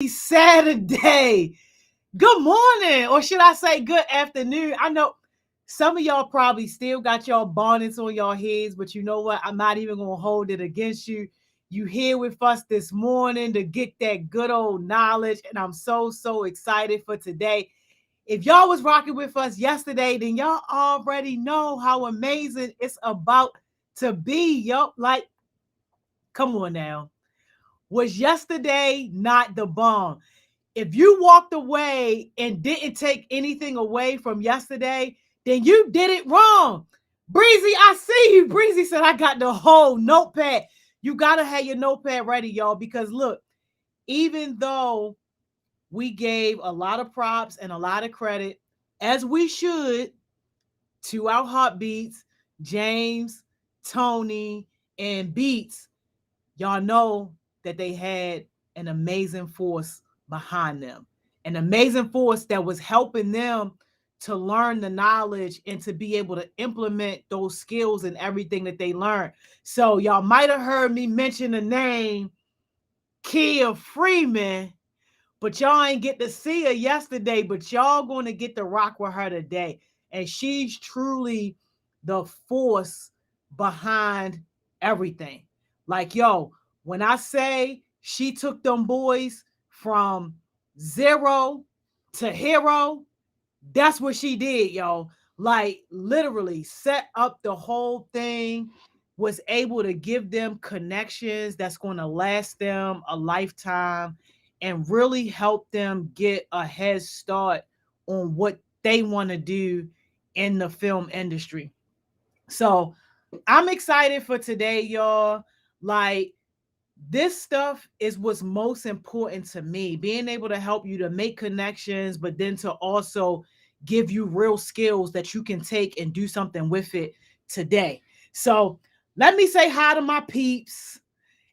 Saturday. Good morning, or should I say good afternoon? I know some of y'all probably still got y'all bonnets on y'all heads, but you know what? I'm not even gonna hold it against you. You here with us this morning to get that good old knowledge, and I'm so excited for today. If y'all was rocking with us yesterday, then y'all already know how amazing it's about to be. Yup, like, come on now. Was yesterday not the bomb? If you walked away and didn't take anything away from yesterday, then you did it wrong. Breezy, I see you. Breezy said, I got the whole notepad. You got to have your notepad ready, y'all, because look, even though we gave a lot of props and a lot of credit, as we should, to our heartbeats, James, Tony, and Beats, y'all know that they had an amazing force behind them, an amazing force that was helping them to learn the knowledge and to be able to implement those skills and everything that they learned. So y'all might have heard me mention the name Kia Freeman, but y'all ain't get to see her yesterday, but y'all going to get to rock with her today. And she's truly the force behind everything. Like, yo, when I say she took them boys from zero to hero, that's what she did, yo. Like, literally set up the whole thing, was able to give them connections that's going to last them a lifetime and really help them get a head start on what they want to do in the film industry. So I'm excited for today, y'all. Like, this stuff is what's most important to me, being able to help you to make connections, but then to also give you real skills that you can take and do something with it today. So let me say hi to my peeps,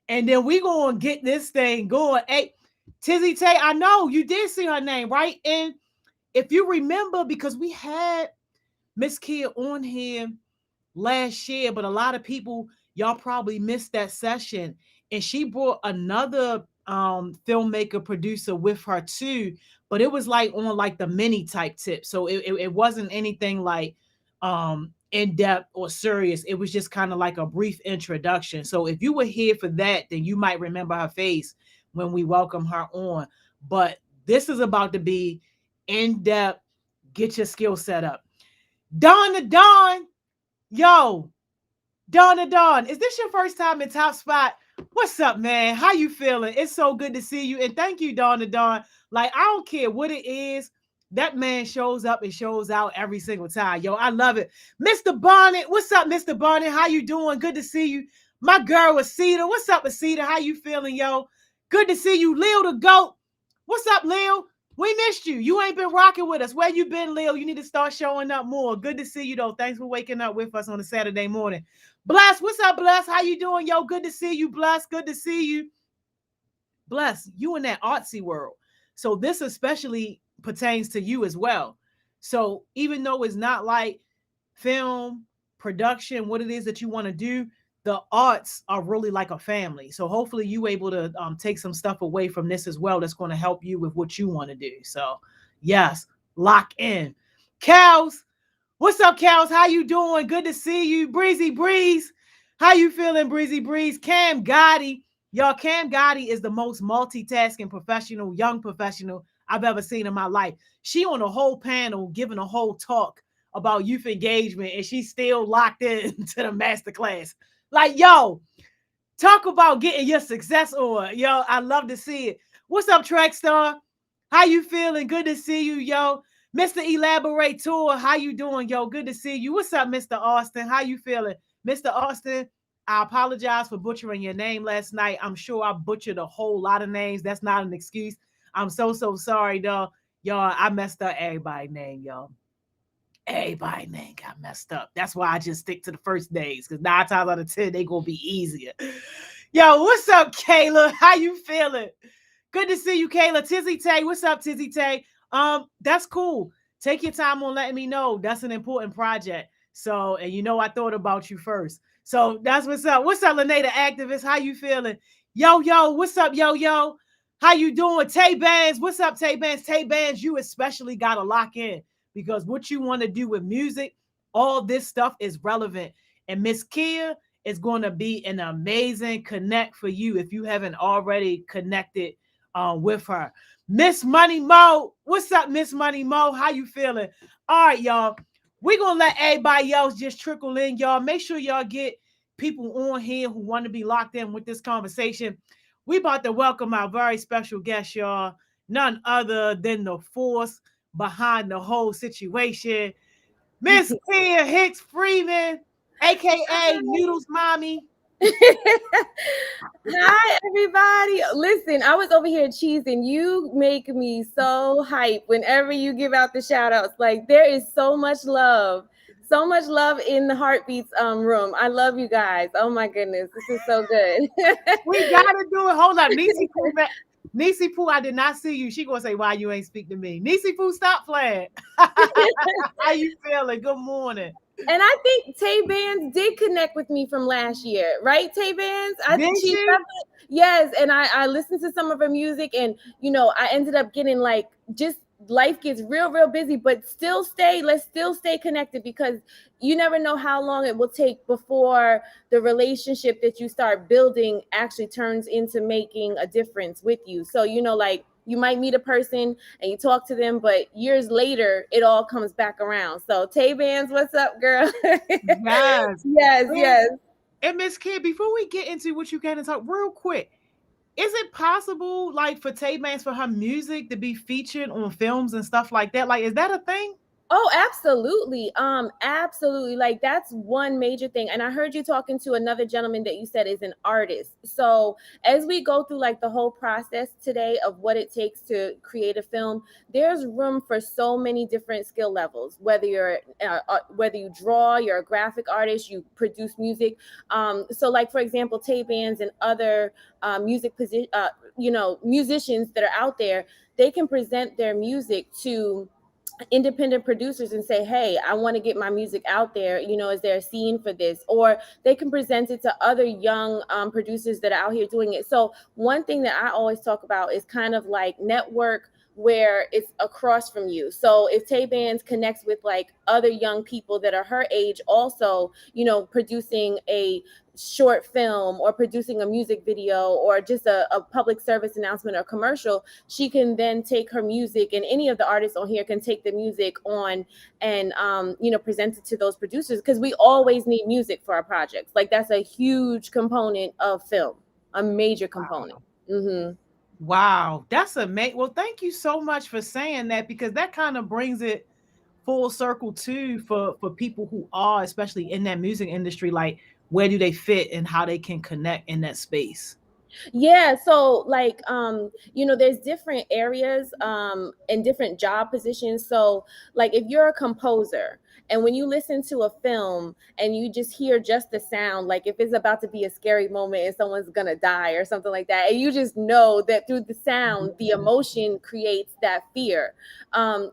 and then we gonna get this thing going. Hey, Tizzy Tay, I know you did see her name, right? And if you remember, because we had Miss Kia on here last year, but a lot of people, y'all probably missed that session. And she brought another filmmaker producer with her too, but it was like on like the mini type tip. So it wasn't anything like in depth or serious. It was just kind of like a brief introduction. So if you were here for that, then you might remember her face when we welcome her on. But this is about to be in depth. Get your skill set up. Dawn to Dawn, yo, Dawn to Dawn, is this your first time in Top Spot? What's up, man? How you feeling? It's so good to see you. And thank you, Dawn to Dawn. Like, I don't care what it is. That man shows up and shows out every single time. Yo, I love it. Mr. Bonnet, what's up, Mr. Bonnet? How you doing? Good to see you. My girl, Asita. What's up, Asita? How you feeling, yo? Good to see you. Lil the GOAT. What's up, Lil? We missed you. You ain't been rocking with us. Where you been, Lil? You need to start showing up more. Good to see you, though. Thanks for waking up with us on a Saturday morning. Bless, what's up, Bless? How you doing, yo? Good to see you, Bless. Good to see you. Bless, you in that artsy world. So this especially pertains to you as well. So even though it's not like film, production, what it is that you want to do, the arts are really like a family. So hopefully you able to take some stuff away from this as well that's going to help you with what you want to do. So yes, lock in. Cows, what's up, Cows? How you doing? Good to see you. Breezy Breeze, how you feeling, Breezy Breeze? Cam Gotti, y'all, Cam Gotti is the most multitasking professional, young professional I've ever seen in my life. She on a whole panel giving a whole talk about youth engagement, and she's still locked in to the master class. Like, yo, talk about getting your success on. Yo, I love to see it. What's up, Trackstar? How you feeling? Good to see you, yo. Mr. Elaborator, how you doing, yo? Good to see you. What's up, Mr. Austin? How you feeling? Mr. Austin, I apologize for butchering your name last night. I'm sure I butchered a whole lot of names. That's not an excuse. I'm so sorry, though. Y'all, I messed up everybody's name, y'all. Everybody's name got messed up. That's why I just stick to the first names, because 9 times out of 10, they gonna be easier. Yo, what's up, Kayla? How you feeling? Good to see you, Kayla. Tizzy Tay, what's up, Tizzy Tay? That's cool. Take your time on letting me know. That's an important project. So, and you know I thought about you first. So that's what's up. What's up, Lene the Activist? How you feeling? Yo, what's up, yo? How you doing, Tay Bands? What's up, Tay Bands? Tay Bands, you especially got to lock in because what you want to do with music, all this stuff is relevant. And Miss Kia is going to be an amazing connect for you if you haven't already connected with her. Miss Money Mo, what's up, Miss Money Mo? How you feeling? All right, y'all. We're going to let everybody else just trickle in, y'all. Make sure y'all get people on here who want to be locked in with this conversation. We about to welcome our very special guest, y'all. None other than the force behind the whole situation, Miss Tia Hicks Freeman, aka Noodles Mommy. Hi, everybody. Listen, I was over here cheesing. You make me so hype whenever you give out the shout outs. Like, there is so much love. So much love in the Heartbeats room. I love you guys. Oh my goodness. This is so good. We gotta do it. Hold up, Nisi Poo. Nisi Poo, I did not see you. She gonna say, "Why you ain't speak to me?" Nisi Poo, stop playing. How you feeling? Good morning. And I think Tay Bands did connect with me from last year, right? Tay Bands, Did she she? yes, and I listened to some of her music, and I ended up getting like just life gets real busy, but let's still stay connected because you never know how long it will take before the relationship that you start building actually turns into making a difference with you. So like you might meet a person and you talk to them, but years later it all comes back around. So Tay Bands, what's up, girl? Yes. Yes, And, yes. and Miss Kid, before we get into what you can talk real quick, is it possible, like, for Tay Banks for her music to be featured on films and stuff like that? Like, is that a thing? Oh, absolutely. Absolutely. Like that's one major thing. And I heard you talking to another gentleman that you said is an artist. So as we go through like the whole process today of what it takes to create a film, there's room for so many different skill levels. Whether you draw, you're a graphic artist, you produce music. So like for example, Tay Bands and other musicians that are out there, they can present their music to independent producers and say, hey, I want to get my music out there, is there a scene for this? Or they can present it to other young producers that are out here doing it. So one thing that I always talk about is kind of like network where it's across from you. So if Tay Bands connects with like other young people that are her age also, producing a short film or producing a music video or just a public service announcement or commercial, she can then take her music, and any of the artists on here can take the music on and present it to those producers, because we always need music for our projects. Like that's a huge component of film, a major component. Mm-hmm. Wow, that's amazing. Well, thank you so much for saying that because that kind of brings it full circle too for people who are especially in that music industry. Like, where do they fit and how they can connect in that space? Yeah, so like there's different areas and different job positions. So like if you're a composer and when you listen to a film and you just hear just the sound, like if it's about to be a scary moment and someone's gonna die or something like that, and you just know that through the sound the emotion creates that fear.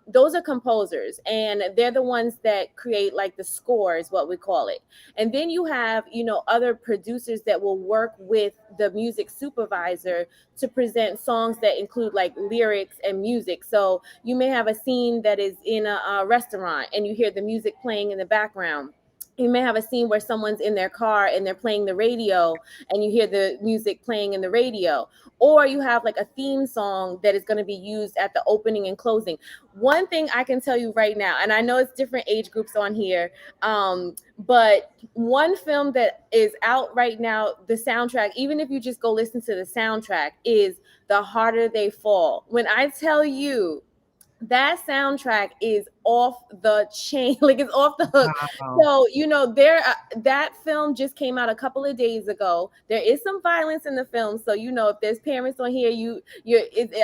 Those are composers, and they're the ones that create like the score is what we call it. And then you have, other producers that will work with the music supervisor to present songs that include like lyrics and music. So you may have a scene that is in a restaurant and you hear the music playing in the background. You may have a scene where someone's in their car and they're playing the radio and you hear the music playing in the radio. Or you have like a theme song that is going to be used at the opening and closing. One thing I can tell you right now, and I know it's different age groups on here, but one film that is out right now, the soundtrack, even if you just go listen to the soundtrack, is The Harder They Fall. When I tell you that soundtrack is off the chain, like it's off the hook. Wow. So that film just came out a couple of days ago. There is some violence in the film, so if there's parents on here,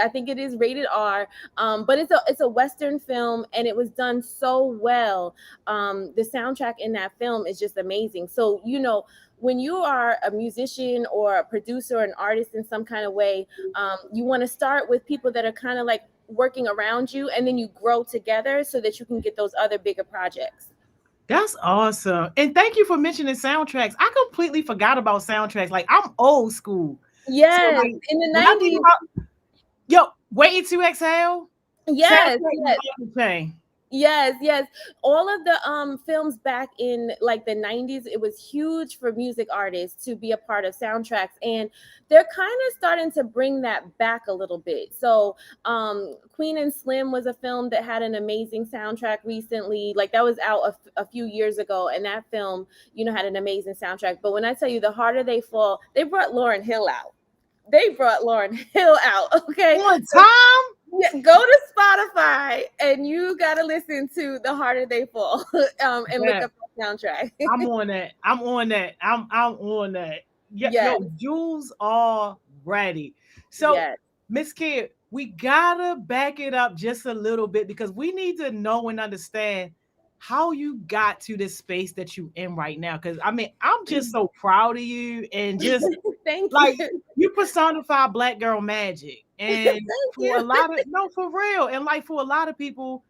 I think it is rated R. But it's a Western film, and it was done so well. The soundtrack in that film is just amazing. So when you are a musician or a producer or an artist in some kind of way, you want to start with people that are kind of like working around you, and then you grow together so that you can get those other bigger projects. That's awesome. And thank you for mentioning soundtracks. I completely forgot about soundtracks. Like, I'm old school. So Yes, like in the when I think 90s. about Yo, waiting to exhale. Yes, Soundtrack was yes. off the chain. Yes, yes. All of the films back in like the 90s, it was huge for music artists to be a part of soundtracks, and they're kind of starting to bring that back a little bit. So, Queen and Slim was a film that had an amazing soundtrack recently. Like that was out a few years ago, and that film, had an amazing soundtrack. But when I tell you The Harder They Fall, they brought Lauryn Hill out. They brought Lauryn Hill out, okay? On time. Yeah, go to Spotify and you gotta listen to "The Harder They Fall" and look Yeah, up the soundtrack. I'm on that. I'm on that. I'm on that. Yeah, Yes, yo, Jules are ready. So, yes. Miss Kid, we gotta back it up just a little bit because we need to know and understand how you got to this space that you in right now. Because I mean, I'm just so proud of you and just Thank you. like you personify black girl magic. And Thank for you. a lot of no, for real. And like for a lot of people,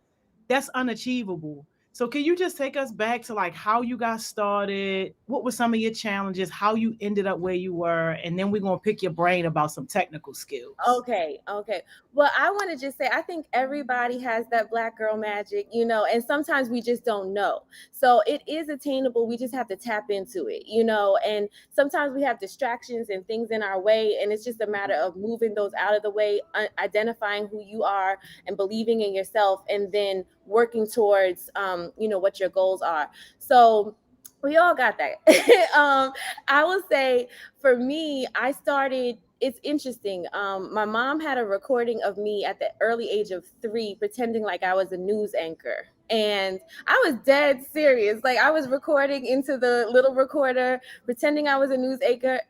that's unachievable. So can you just take us back to like how you got started? What were some of your challenges? How you ended up where you were? And then we're gonna pick your brain about some technical skills. Okay, okay. Well, I want to just say I think everybody has that black girl magic, and sometimes we just don't know. So it is attainable. We just have to tap into it. And sometimes we have distractions and things in our way, and it's just a matter of moving those out of the way, identifying who you are and believing in yourself, and then working towards what your goals are. So we all got that. I will say for me, I started. It's interesting. My mom had a recording of me at the early age of 3, pretending like I was a news anchor. And I was dead serious. Like I was recording into the little recorder, pretending I was a news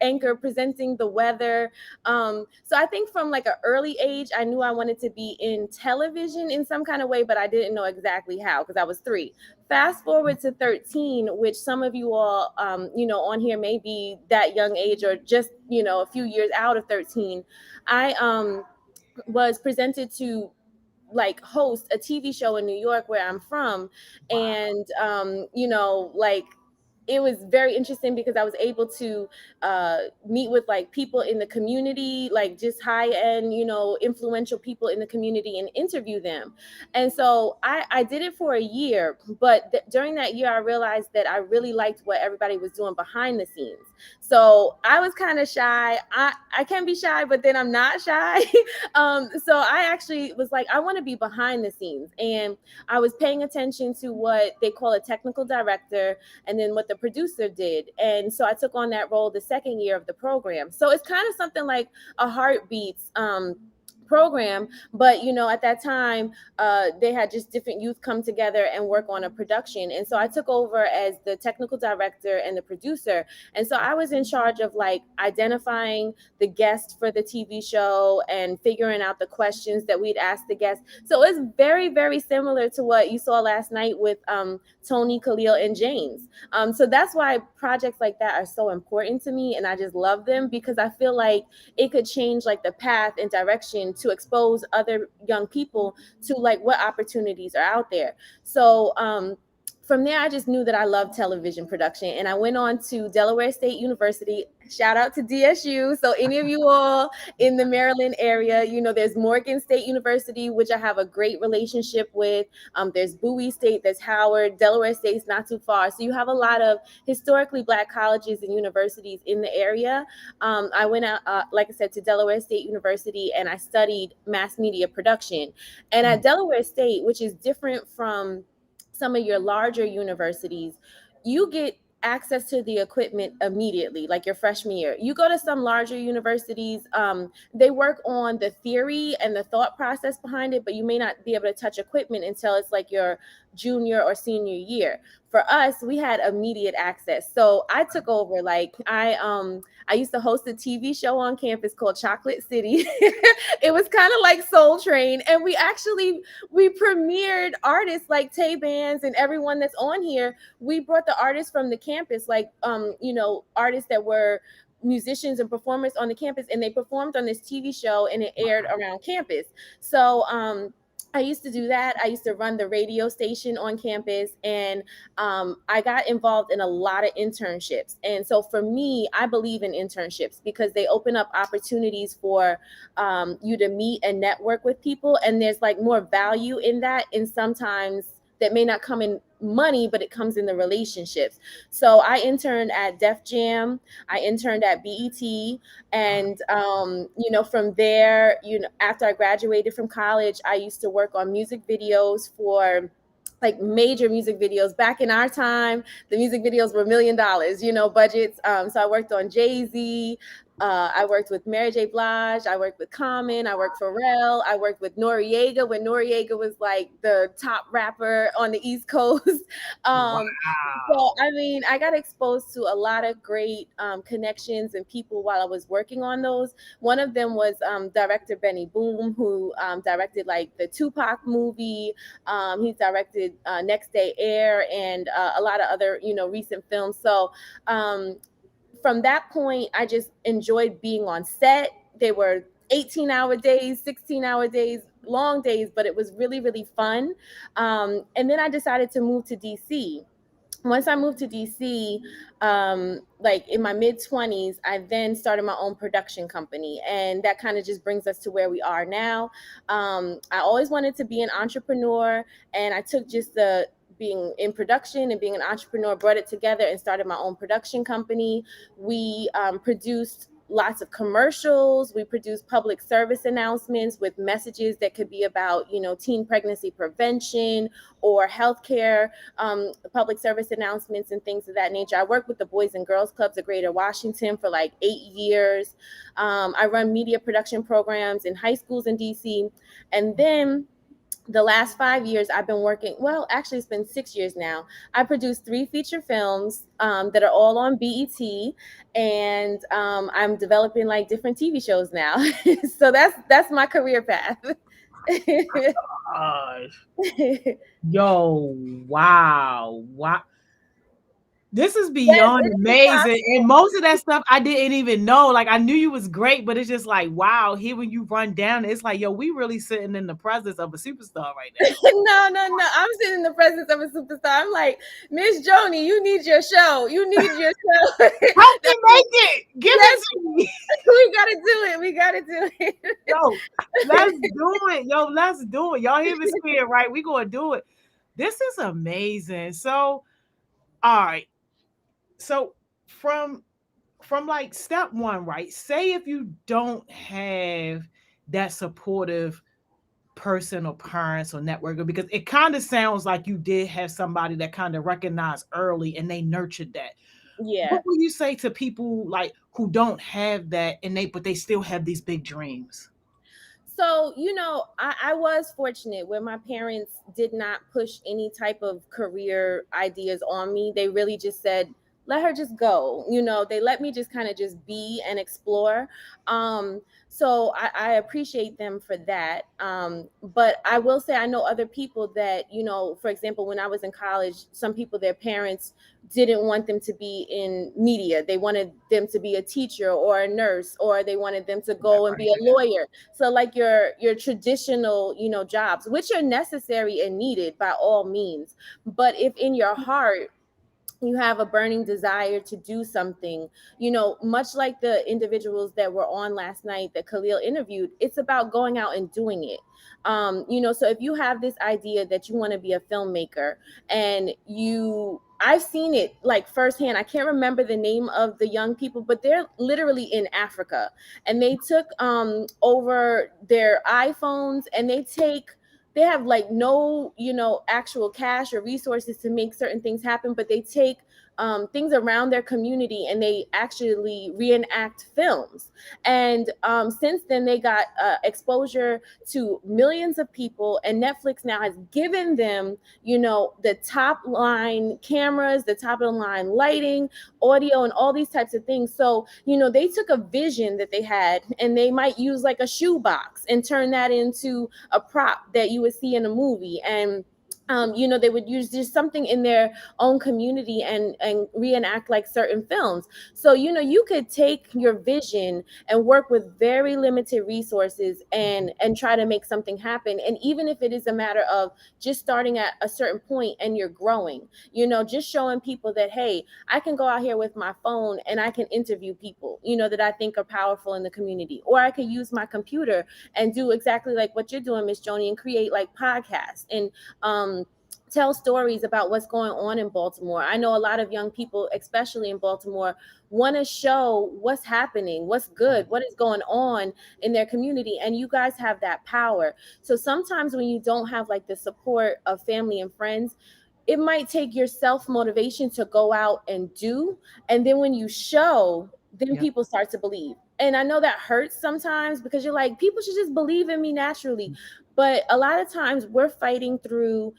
anchor presenting the weather. So I think from like an early age, I knew I wanted to be in television in some kind of way, but I didn't know exactly how because I was 3. Fast forward to 13, which some of you all, on here may be that young age or just, a few years out of 13. I was presented to like host a TV show in New York where I'm from. Wow. And, like, it was very interesting because I was able to meet with like people in the community, like just high end, influential people in the community and interview them. And so I did it for a year, but during that year, I realized that I really liked what everybody was doing behind the scenes. So I was kind of shy. I can be shy, but then I'm not shy. So I actually was like, I want to be behind the scenes. And I was paying attention to what they call a technical director and then what the producer did. And so I took on that role the second year of the program. So it's kind of something like a Heartbeats program, but at that time they had just different youth come together and work on a production. And so I took over as the technical director and the producer, and so I was in charge of like identifying the guest for the TV show and figuring out the questions that we'd ask the guests. So it's very, very similar to what you saw last night with Tony, Khalil, and James. So that's why projects like that are so important to me, and I just love them because I feel like it could change like the path and direction to expose other young people to like what opportunities are out there. So from there, I just knew that I loved television production, and I went on to Delaware State University. Shout out to DSU. So any of you all in the Maryland area, there's Morgan State University, which I have a great relationship with. There's Bowie State, there's Howard, Delaware State's not too far. So you have a lot of historically Black colleges and universities in the area. I went out, like I said, to Delaware State University, and I studied mass media production. And at Delaware State, which is different from some of your larger universities, you get access to the equipment immediately, like your freshman year. You go to some larger universities, they work on the theory and the thought process behind it, but you may not be able to touch equipment until it's like your junior or senior year. For us, we had immediate access. So I took over. Like I used to host a TV show on campus called Chocolate City. It was kind of like Soul Train, and we premiered artists like Tay Bands and everyone that's on here. We brought the artists from the campus, like artists that were musicians and performers on the campus, and they performed on this TV show, and it aired around campus. So I used to do that. I used to run the radio station on campus, and I got involved in a lot of internships. And so for me, I believe in internships because they open up opportunities for you to meet and network with people. And there's like more value in that. And sometimes that may not come in money, but it comes in the relationships. So I interned at Def Jam. I interned at BET. And from there, after I graduated from college, I used to work on music videos for like major music videos. Back in our time, the music videos were $1 million, budgets. So I worked on Jay-Z. I worked with Mary J. Blige. I worked with Common. I worked for Pharrell. I worked with Noriega when Noriega was like the top rapper on the East Coast. So, Wow. I mean, I got exposed to a lot of great connections and people while I was working on those. One of them was director Benny Boom, who directed like the Tupac movie. He's directed Next Day Air and a lot of other, recent films. So, from that point, I just enjoyed being on set. They were 18-hour days, 16-hour days, long days, but it was really, really fun. And then I decided to move to DC. Once I moved to DC, like in my mid 20s, I then started my own production company. And that kind of just brings us to where we are now. I always wanted to be an entrepreneur, and I took just the being in production and being an entrepreneur, brought it together and started my own production company. We produced lots of commercials. We produced public service announcements with messages that could be about, teen pregnancy prevention or healthcare, public service announcements and things of that nature. I worked with the Boys and Girls Clubs of Greater Washington for like 8 years. I run media production programs in high schools in DC. And then the last 5 years I've been working, well, actually it's been 6 years now. I produced 3 feature films that are all on BET, and I'm developing like different TV shows now. So that's my career path. Gosh. Yo, wow. Wow. This is Yes, beyond it is a amazing. And process. most of that stuff I didn't even know. Like I knew you was great, but it's just like, wow, here when you run down, it's like, yo, we really sitting in the presence of a superstar right now. No, no, no. I'm sitting in the presence of a superstar. I'm like, Miss Joni, you need your show. You need your show. Help me make it. Give it Yes, to me. we gotta do it. We gotta do Yo, let's it. do it. Yo, let's do it. Y'all hear me say it, right? We gonna do it. This is amazing. So, all right. So from like step one, right? Say if you don't have that supportive person or parents or networker, because it kind of sounds like you did have somebody that kind of recognized early and they nurtured that. Yeah. What will you say to people like who don't have that and they still have these big dreams? So, I was fortunate where my parents did not push any type of career ideas on me. They really just said, let her just go. They let me just kind of just be and explore. So I appreciate them for that. But I will say I know other people that, for example, when I was in college, some people, their parents didn't want them to be in media. They wanted them to be a teacher or a nurse, or they wanted them to That go and right be a there. lawyer. So like your traditional, jobs, which are necessary and needed by all means. But if in your heart you have a burning desire to do something, much like the individuals that were on last night that Khalil interviewed, it's about going out and doing it. So if you have this idea that you want to be a filmmaker, and I've seen it like firsthand. I can't remember the name of the young people, but they're literally in Africa, and they took over their iPhones, and they have like no, actual cash or resources to make certain things happen, but they take things around their community and they actually reenact films. And since then, they got exposure to millions of people, and Netflix now has given them, the top line cameras, the top of the line lighting, audio, and all these types of things. So, they took a vision that they had, and they might use like a shoebox and turn that into a prop that you would see in a movie. And they would use just something in their own community and reenact like certain films. So you could take your vision and work with very limited resources and try to make something happen. And even if it is a matter of just starting at a certain point and you're growing, just showing people that, hey, I can go out here with my phone and I can interview people, that I think are powerful in the community, or I could use my computer and do exactly like what you're doing, Miss Joni, and create like podcasts and tell stories about what's going on in Baltimore. I know a lot of young people, especially in Baltimore, want to show what's happening, what's good, what is going on in their community. And you guys have that power. So sometimes when you don't have like the support of family and friends, it might take your self motivation to go out and do. And then when you show, then Yep. people start to believe. And I know that hurts sometimes because you're like, people should just believe in me naturally. But a lot of times we're fighting through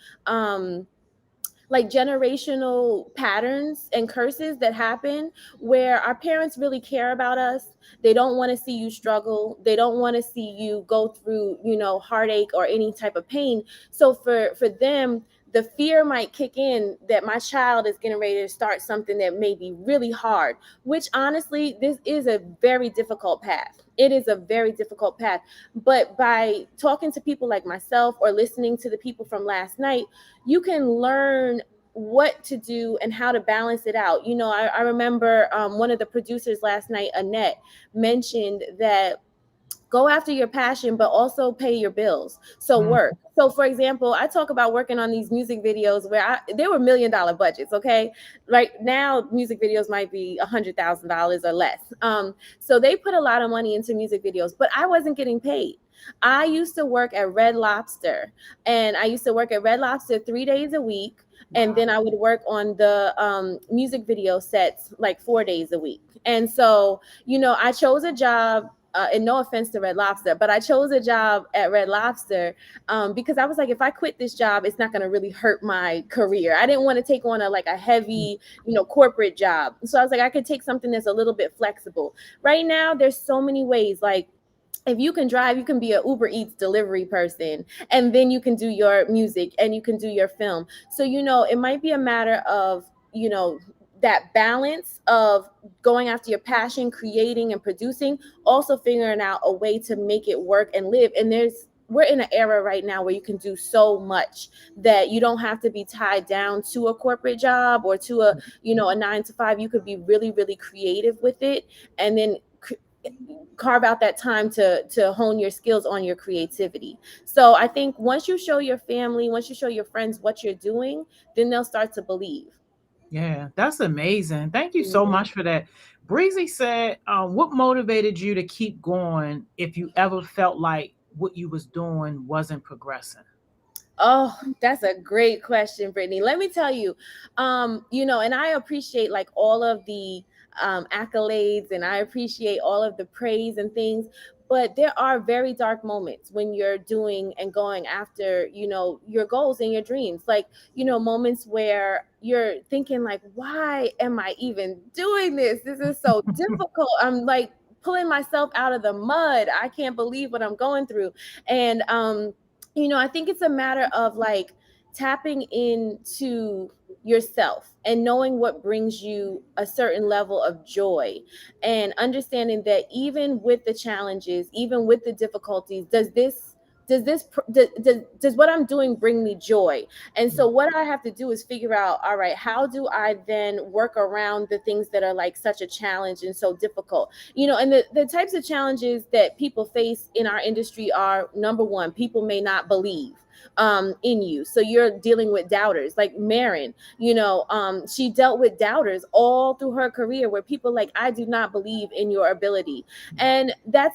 like generational patterns and curses that happen where our parents really care about us. They don't want to see you struggle. They don't want to see you go through, heartache or any type of pain. So for them, the fear might kick in that my child is getting ready to start something that may be really hard, which honestly, this is a very difficult path. It is a very difficult path. But by talking to people like myself or listening to the people from last night, you can learn what to do and how to balance it out. I remember one of the producers last night, Annette, mentioned that go after your passion, but also pay your bills. So Mm. work. So for example, I talk about working on these music videos where they were $1 million budgets. Okay. Right now, music videos might be $100,000 or less. So they put a lot of money into music videos, but I wasn't getting paid. I used to work at Red Lobster, and I used to work at Red Lobster 3 days a week. And Wow. then I would work on the music video sets like 4 days a week. And so, I chose a job, and no offense to Red Lobster, but I chose a job at Red Lobster because I was like, if I quit this job, it's not going to really hurt my career. I didn't want to take on a heavy, corporate job. So I was like, I could take something that's a little bit flexible. Right now, there's so many ways. Like, if you can drive, you can be an Uber Eats delivery person, and then you can do your music and you can do your film. So, it might be a matter of, that balance of going after your passion, creating and producing, also figuring out a way to make it work and live. And we're in an era right now where you can do so much that you don't have to be tied down to a corporate job or to a 9 to 5. You could be really, really creative with it, and then carve out that time to hone your skills on your creativity. So I think once you show your family, once you show your friends what you're doing, then they'll start to believe. Yeah, that's amazing. Thank you so Mhm. much for that. Breezy said, what motivated you to keep going if you ever felt like what you was doing wasn't progressing? Oh, that's a great question, Brittany. Let me tell you, and I appreciate like all of the accolades, and I appreciate all of the praise and things. But there are very dark moments when you're doing and going after, your goals and your dreams. Like, moments where you're thinking like, why am I even doing this? This is so difficult. I'm like pulling myself out of the mud. I can't believe what I'm going through. And I think it's a matter of like tapping into yourself and knowing what brings you a certain level of joy, and understanding that even with the challenges, even with the difficulties, does what I'm doing bring me joy? And so what I have to do is figure out, all right, how do I then work around the things that are like such a challenge and so difficult? And the types of challenges that people face in our industry are, number one, people may not believe in you. So you're dealing with doubters like Marin, she dealt with doubters all through her career where people like, I do not believe in your ability. And that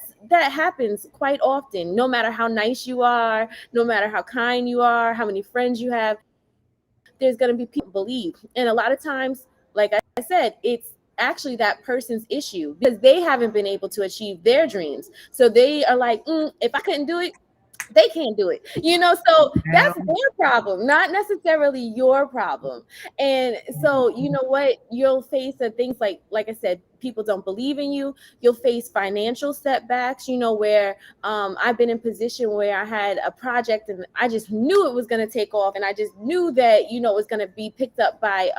happens quite often, no matter how nice you are, no matter how kind you are, how many friends you have, there's going to be people who believe. And a lot of times, like I said, it's actually that person's issue because they haven't been able to achieve their dreams. So they are like, if I couldn't do it, They can't do it, so that's Now, their problem, not necessarily your problem. And so, you know what, you'll face the things like I said, people don't believe in you. You'll face financial setbacks, where I've been in position where I had a project and I just knew it was going to take off, and I just knew that it was going to be picked up by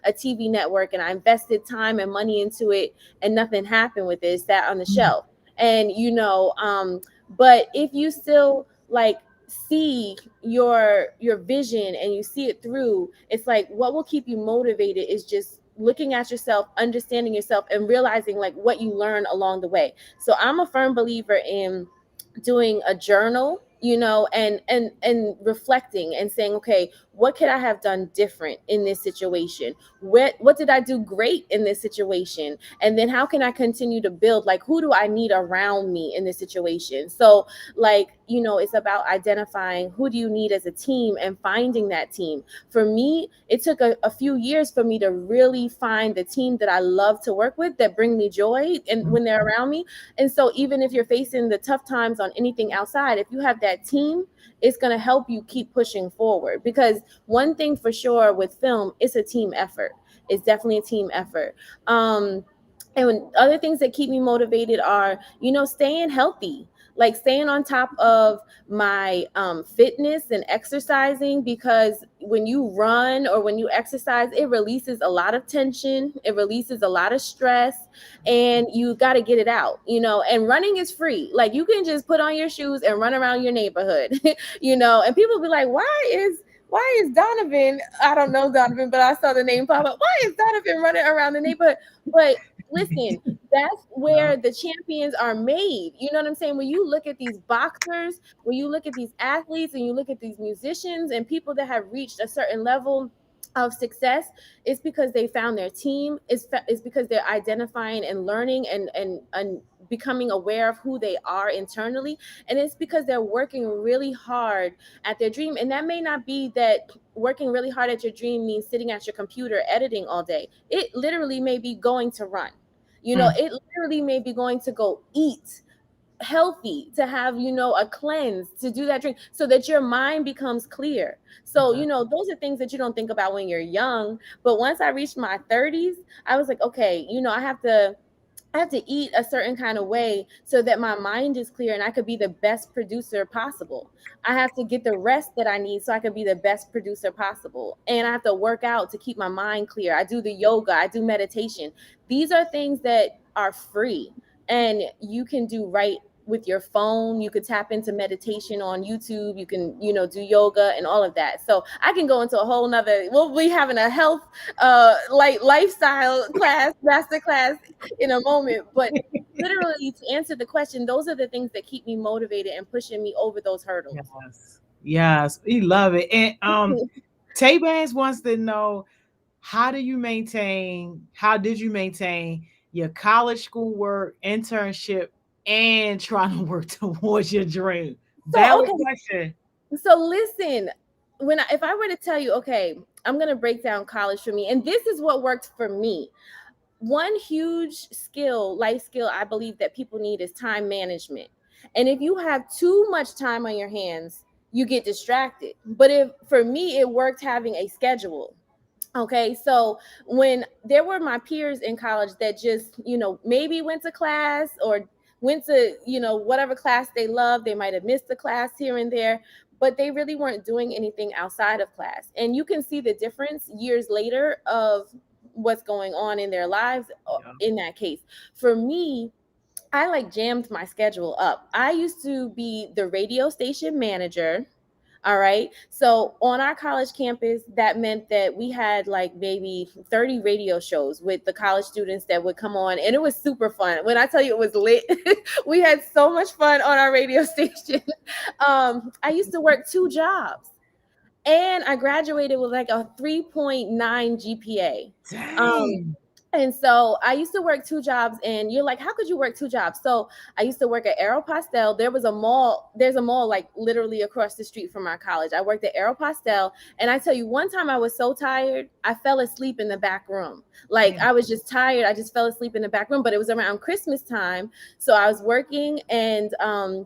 a TV network, and I invested time and money into it, and nothing happened with it. It sat on the shelf. And but if you still like see your vision and you see it through, it's like what will keep you motivated is just looking at yourself, understanding yourself, and realizing like what you learn along the way. So I'm a firm believer in doing a journal, and reflecting and saying, okay, what could I have done different in this situation? What did I do great in this situation? And then how can I continue to build? Like, who do I need around me in this situation? So, like, it's about identifying who do you need as a team and finding that team. For me, it took a few years for me to really find the team that I love to work with, that bring me joy and when they're around me. And so even if you're facing the tough times on anything outside, if you have that team, it's going to help you keep pushing forward. Because one thing for sure with film, it's a team effort. It's definitely a team effort. And other things that keep me motivated are, staying healthy, like staying on top of my fitness and exercising, because when you run or when you exercise, it releases a lot of tension, it releases a lot of stress, and you got to get it out, and running is free. Like, you can just put on your shoes and run around your neighborhood, and people be like, why is Donovan, I don't know Donovan, but I saw the name pop up. Why is Donovan running around the neighborhood? But listen, that's yeah. where the champions are made. You know what I'm saying? When you look at these boxers, when you look at these athletes, and you look at these musicians and people that have reached a certain level of success, it's because they found their team. It's because they're identifying and learning and becoming aware of who they are internally. And it's because they're working really hard at their dream. And that may not be that working really hard at your dream means sitting at your computer editing all day. It literally may be going to run. Mm, It literally may be going to go eat healthy, to have a cleanse, to do that drink, so that your mind becomes clear. So yeah. those are things that you don't think about when you're young. But once I reached my 30s, I was like, okay, I have to eat a certain kind of way so that my mind is clear and I could be the best producer possible. I have to get the rest that I need so I could be the best producer possible. And I have to work out to keep my mind clear. I do the yoga, I do meditation. These are things that are free and you can do right with your phone. You could tap into meditation on YouTube. You can, do yoga and all of that. So I can go into a whole nother, we'll be having a health, like lifestyle class, master class in a moment. But literally, to answer the question, those are the things that keep me motivated and pushing me over those hurdles. Yes. Yes. We love it. And Tay Bands wants to know, how did you maintain your college schoolwork, internship, and trying to work towards your dream? So Valid okay, question. so listen, if I were to tell you, okay, I'm gonna break down college for me, and this is what worked for me. One huge life skill I believe that people need is time management. And if you have too much time on your hands, you get distracted. But if for me, it worked having a schedule. Okay, so when there were my peers in college that just, maybe went to class or went to, whatever class they loved, they might have missed the class here and there, but they really weren't doing anything outside of class. And you can see the difference years later of what's going on in their lives Yeah. in that case. For me, I like jammed my schedule up. I used to be the radio station manager. All right. So on our college campus, that meant that we had like maybe 30 radio shows with the college students that would come on. And it was super fun. When I tell you it was lit, we had so much fun on our radio station. I used to work 2 jobs and I graduated with like a 3.9 GPA. Um, Dang. And so I used to work two jobs, and you're like, how could you work two jobs? So I used to work at Aeropostale. There was a mall, there's a mall like literally across the street from our college. I worked at Aeropostale, and I tell you, one time I was so tired, I fell asleep in the back room. Like Mm. I was just tired. I just fell asleep in the back room, but it was around Christmas time. So I was working, and I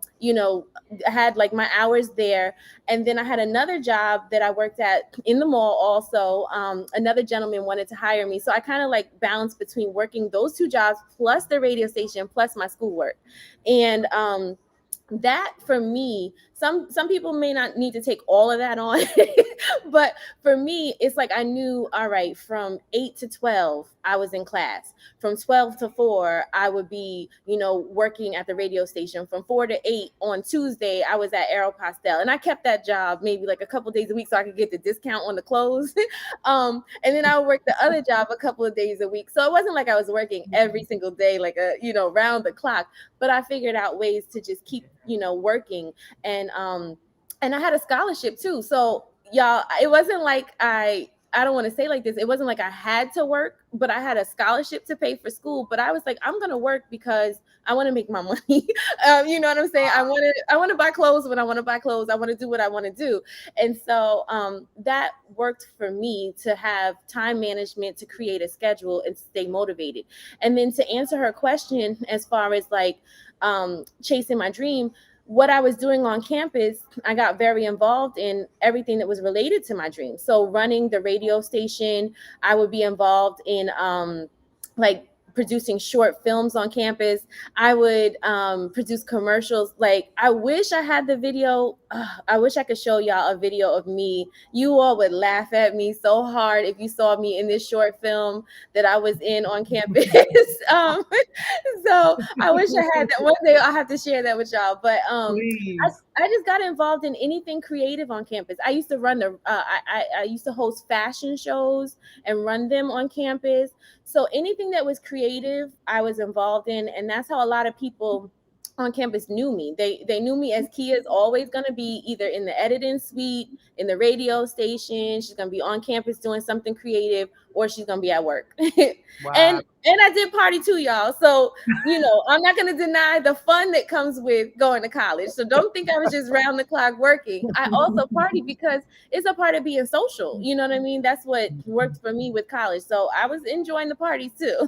had like my hours there. And then I had another job that I worked at in the mall also. Another gentleman wanted to hire me. So I kind of like balanced between working those two jobs plus the radio station plus my schoolwork. And that for me, some people may not need to take all of that on, but for me it's like I knew, all right, from 8 to 12 I was in class, from 12 to 4 I would be working at the radio station, from 4 to 8 on Tuesday I was at Aeropostale, and I kept that job maybe like a couple days a week so I could get the discount on the clothes. And then I would work the other job a couple of days a week, so it wasn't like I was working every single day like a round the clock, but I figured out ways to just keep working. And I had a scholarship too, so y'all, it wasn't like I don't want to say like this, it wasn't like I had to work, but I had a scholarship to pay for school. But I was like, I'm gonna work because I want to make my money. You know what I'm saying? I want to buy clothes when I want to buy clothes. I want to do what I want to do. And so that worked for me, to have time management, to create a schedule and stay motivated. And then to answer her question as far as like chasing my dream, what I was doing on campus, I got very involved in everything that was related to my dream. So running the radio station, I would be involved in like producing short films on campus. I would produce commercials. Like I wish I had the video. I wish I could show y'all a video of me. You all would laugh at me so hard if you saw me in this short film that I was in on campus. um, so I wish I had that. One day I'll have to share that with y'all. But Please. I just got involved in anything creative on campus. I used to run I used to host fashion shows and run them on campus. So anything that was creative, I was involved in, and that's how a lot of people on campus knew me. They knew me as Kia's always going to be either in the editing suite, in the radio station. She's going to be on campus doing something creative, or she's going to be at work. Wow. And I did party too, y'all. So I'm not going to deny the fun that comes with going to college. So don't think I was just round the clock working. I also party because it's a part of being social. You know what I mean? That's what worked for me with college. So I was enjoying the parties too.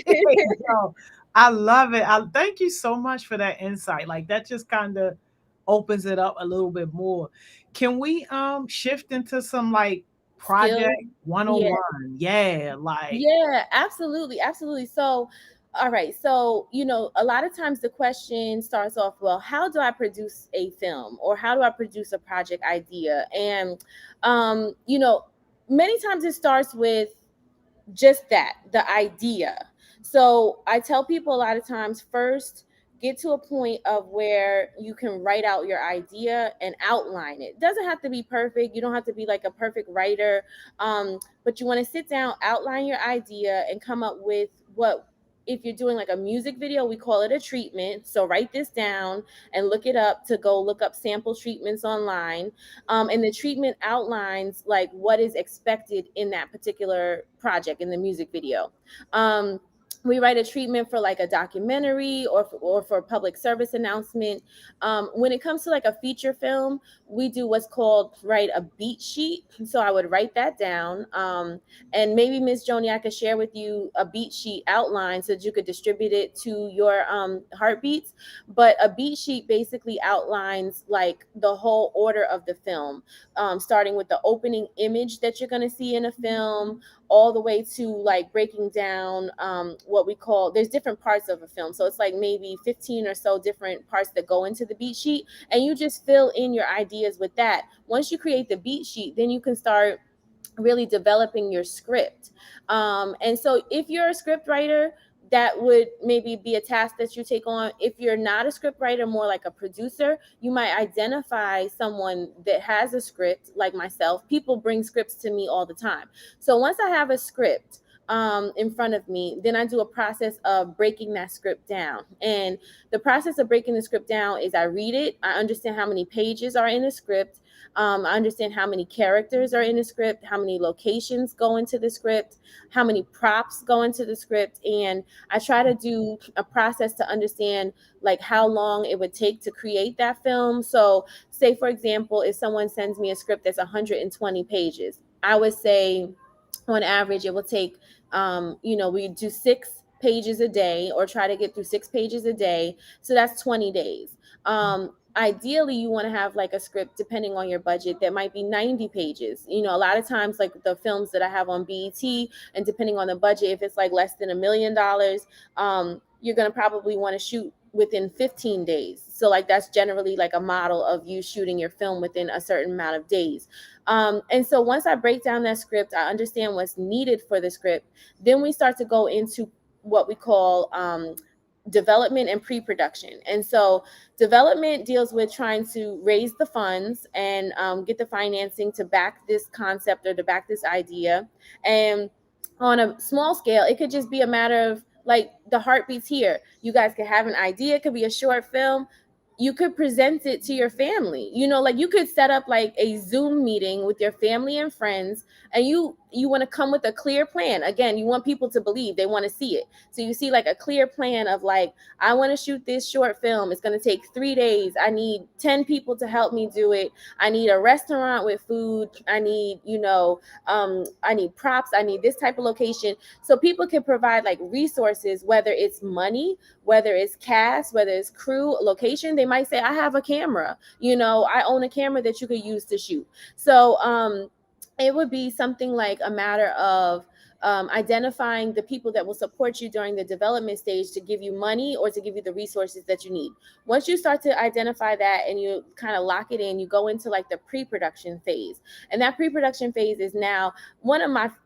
Yo, I love it. I thank you so much for that insight. Like that just kind of opens it up a little bit more. Can we shift into some like project Skill. Yeah. 101? Yeah, like Yeah, absolutely. Absolutely. So, all right. So, a lot of times the question starts off, well, how do I produce a film, or how do I produce a project idea? And, many times it starts with just that, the idea. So I tell people a lot of times, first get to a point of where you can write out your idea and outline it. It doesn't have to be perfect. You don't have to be like a perfect writer. But you want to sit down, outline your idea, and come up with what, if you're doing like a music video, we call it a treatment. So write this down and look it up, to go look up sample treatments online. And the treatment outlines like what is expected in that particular project in the music video. We write a treatment for like a documentary, or for a public service announcement. When it comes to like a feature film, we do what's called write a beat sheet. So I would write that down. And maybe Miss Joni, I could share with you a beat sheet outline so that you could distribute it to your heartbeats. But a beat sheet basically outlines like the whole order of the film, starting with the opening image that you're going to see in a film, all the way to like breaking down what we call, there's different parts of a film. So it's like maybe 15 or so different parts that go into the beat sheet. And you just fill in your ideas with that. Once you create the beat sheet, then you can start really developing your script. And so if you're a script writer, that would maybe be a task that you take on. If you're not a script writer, more like a producer, you might identify someone that has a script, like myself. People bring scripts to me all the time. So once I have a script, in front of me, then I do a process of breaking that script down. And the process of breaking the script down is I read it, I understand how many pages are in the script, I understand how many characters are in the script, how many locations go into the script, how many props go into the script, and I try to do a process to understand like how long it would take to create that film. So, say for example, if someone sends me a script that's 120 pages, I would say on average it will take we do 6 pages a day, or try to get through 6 pages a day, so that's 20 days. Ideally you want to have like a script, depending on your budget, that might be 90 pages. A lot of times, like the films that I have on BET, and depending on the budget, if it's like less than $1 million, you're going to probably want to shoot within 15 days. So like that's generally like a model of you shooting your film within a certain amount of days. And so once I break down that script, I understand what's needed for the script. Then we start to go into what we call development and pre-production. And so development deals with trying to raise the funds and get the financing to back this concept, or to back this idea. And on a small scale, it could just be a matter of like the heartbeats here. You guys could have an idea, it could be a short film. You could present it to your family. Like you could set up like a Zoom meeting with your family and friends, and you want to come with a clear plan. Again, you want people to believe, they want to see it. So you see like a clear plan of like, I want to shoot this short film, it's going to take 3 days, I need 10 people to help me do it, I need a restaurant with food, I need I need props, I need this type of location. So people can provide like resources, whether it's money, whether it's cast, whether it's crew, location. They might say, I have a camera, I own a camera that you could use to shoot. So it would be something like a matter of identifying the people that will support you during the development stage to give you money or to give you the resources that you need. Once you start to identify that and you kind of lock it in, you go into like the pre-production phase. And that pre-production phase is now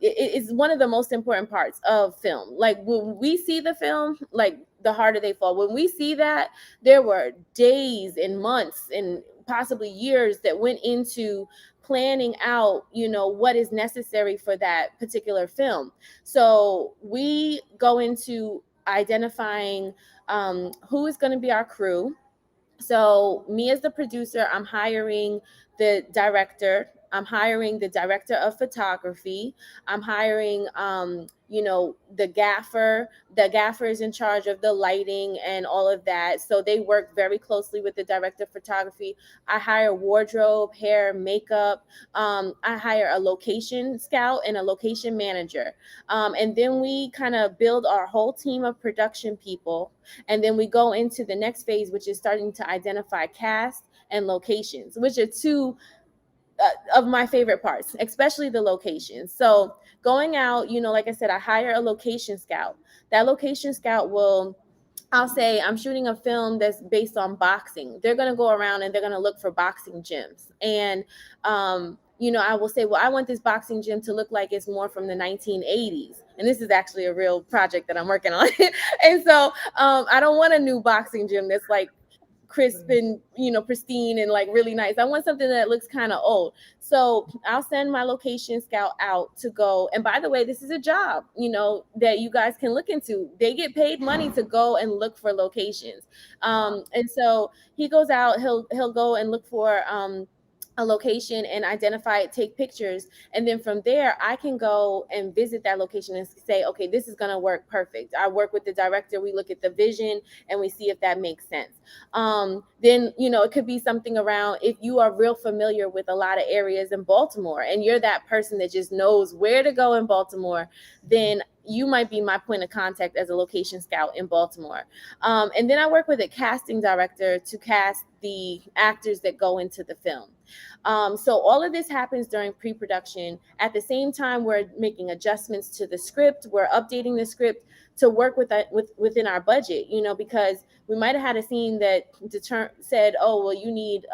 is one of the most important parts of film. Like when we see the film, like The Harder They Fall, when we see that, there were days and months and possibly years that went into planning out, what is necessary for that particular film. So we go into identifying who is going to be our crew. So me as the producer, I'm hiring the director, I'm hiring the director of photography, I'm hiring the gaffer. The gaffer is in charge of the lighting and all of that, so they work very closely with the director of photography. I hire wardrobe, hair, makeup. I hire a location scout and a location manager, and then we kind of build our whole team of production people. And then we go into the next phase, which is starting to identify cast and locations, which are two of my favorite parts, especially the locations. So going out, like I said, I hire a location scout. That location scout I'll say I'm shooting a film that's based on boxing. They're going to go around and they're going to look for boxing gyms. And, I will say, well, I want this boxing gym to look like it's more from the 1980s. And this is actually a real project that I'm working on. And so I don't want a new boxing gym that's like crisp and pristine and like really nice. I want something that looks kind of old. So I'll send my location scout out to go. And by the way, this is a job that you guys can look into. They get paid money to go and look for locations. And so he goes out, he'll go and look for a location and identify it, take pictures. And then from there, I can go and visit that location and say, okay, this is going to work perfect. I work with the director. We look at the vision and we see if that makes sense. Then, it could be something around, if you are real familiar with a lot of areas in Baltimore and you're that person that just knows where to go in Baltimore, then you might be my point of contact as a location scout in Baltimore. And then I work with a casting director to cast the actors that go into the film. So all of this happens during pre-production. At the same time, we're making adjustments to the script. We're updating the script to work within our budget, because we might have had a scene that said, oh, well, you need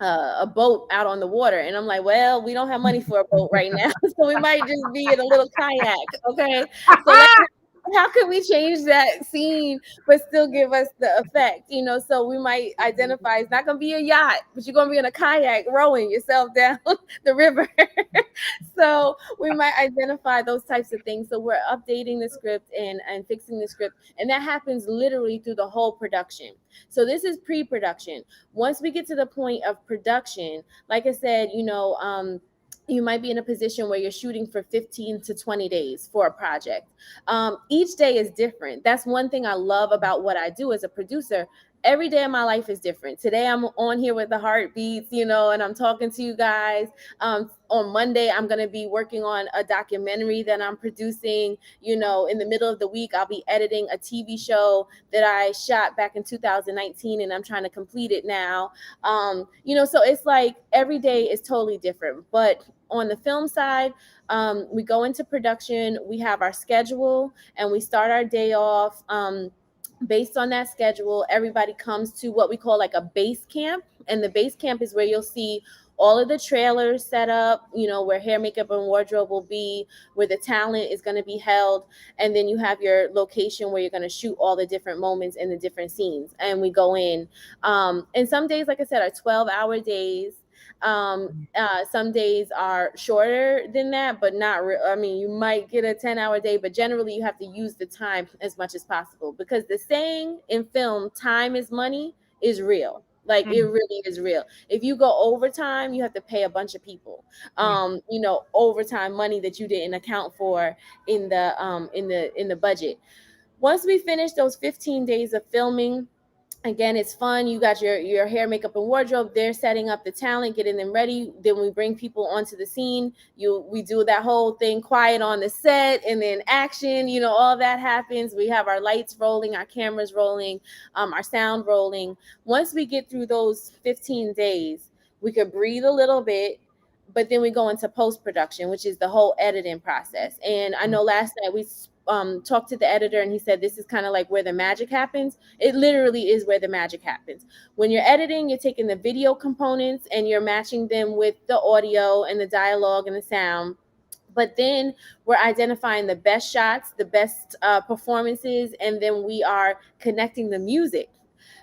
a boat out on the water. And I'm like, well, we don't have money for a boat right now. So we might just be in a little kayak. Okay. So how can we change that scene but still give us the effect, you know? So we might identify it's not going to be a yacht, but you're going to be in a kayak rowing yourself down the river. So we might identify those types of things. So we're updating the script and fixing the script, and that happens literally through the whole production. So this is pre-production. Once we get to the point of production, like I said, you might be in a position where you're shooting for 15 to 20 days for a project. Each day is different. That's one thing I love about what I do as a producer. Every day of my life is different. Today I'm on here with the heartbeats, and I'm talking to you guys. On Monday, I'm going to be working on a documentary that I'm producing. In the middle of the week, I'll be editing a TV show that I shot back in 2019, and I'm trying to complete it now. So it's like every day is totally different. But on the film side, we go into production, we have our schedule, and we start our day off. Based on that schedule, everybody comes to what we call like a base camp. And the base camp is where you'll see all of the trailers set up, where hair, makeup, and wardrobe will be, where the talent is going to be held. And then you have your location where you're going to shoot all the different moments and the different scenes. And we go in. And some days, like I said, are 12-hour days. Some days are shorter than that, but not I mean, you might get a 10-hour day, but generally you have to use the time as much as possible, because the saying in film, time is money, is real. Like, it really is real. If you go overtime, you have to pay a bunch of people overtime money that you didn't account for in the budget. Once we finish those 15 days of filming, again, it's fun. You got your hair, makeup, and wardrobe. They're setting up the talent, getting them ready. Then we bring people onto the scene. We do that whole thing, quiet on the set, and then action. All that happens. We have our lights rolling, our cameras rolling, our sound rolling. Once we get through those 15 days, we could breathe a little bit. But then we go into post-production, which is the whole editing process. And I know last night we talked to the editor, and he said this is kind of like where the magic happens. It literally is where the magic happens. When you're editing, you're taking the video components and you're matching them with the audio and the dialogue and the sound. But then we're identifying the best shots, the best performances, and then we are connecting the music.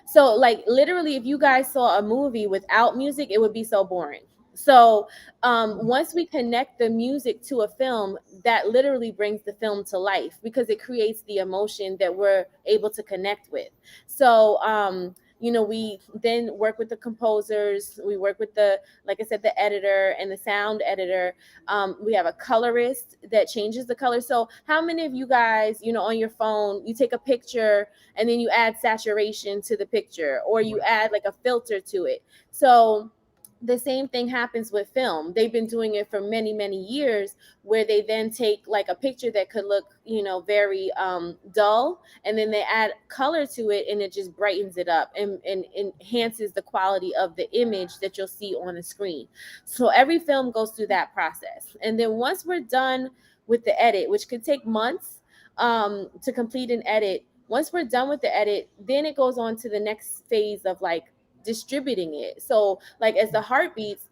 So, like, literally, if you guys saw a movie without music, it would be so boring. So once we connect the music to a film, that literally brings the film to life, because it creates the emotion that we're able to connect with. So we then work with the composers. We work with like I said, the editor and the sound editor. We have a colorist that changes the color. So how many of you guys, on your phone, you take a picture and then you add saturation to the picture, or you add like a filter to it? So the same thing happens with film. They've been doing it for many, many years, where they then take like a picture that could look, very dull, and then they add color to it, and it just brightens it up and enhances the quality of the image that you'll see on the screen. So every film goes through that process. And then once we're done with the edit, which could take months to complete an edit, once we're done with the edit, then it goes on to the next phase of like distributing it. So like, as the heartbeats,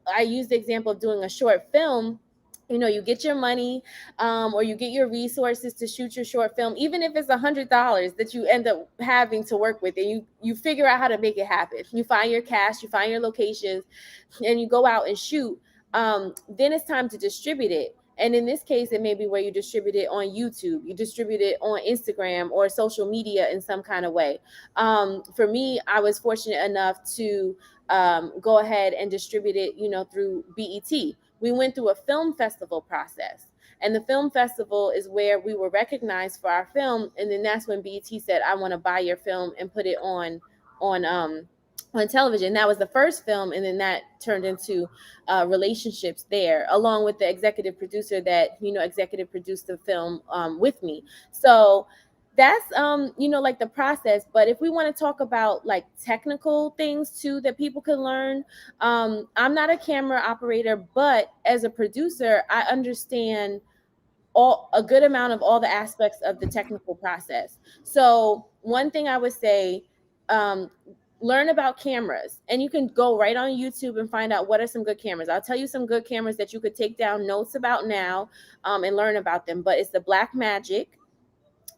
I use the example of doing a short film. You get your money, or you get your resources to shoot your short film, even if it's $100 that you end up having to work with, and you figure out how to make it happen. You find your cast, you find your locations, and you go out and shoot. Then it's time to distribute it. And in this case, it may be where you distribute it on YouTube, you distribute it on Instagram or social media in some kind of way. For me, I was fortunate enough to go ahead and distribute it, through BET. We went through a film festival process. And the film festival is where we were recognized for our film. And then that's when BET said, I want to buy your film and put it on television. That was the first film, and then that turned into relationships there, along with the executive producer that executive produced the film with me. So that's like the process. But if we want to talk about like technical things too that people can learn, I'm not a camera operator, but as a producer, I understand a good amount of all the aspects of the technical process. So one thing I would say, um, learn about cameras, and you can go right on YouTube and find out what are some good cameras. I'll tell you some good cameras that you could take down notes about now, and learn about them. But it's the Black Magic,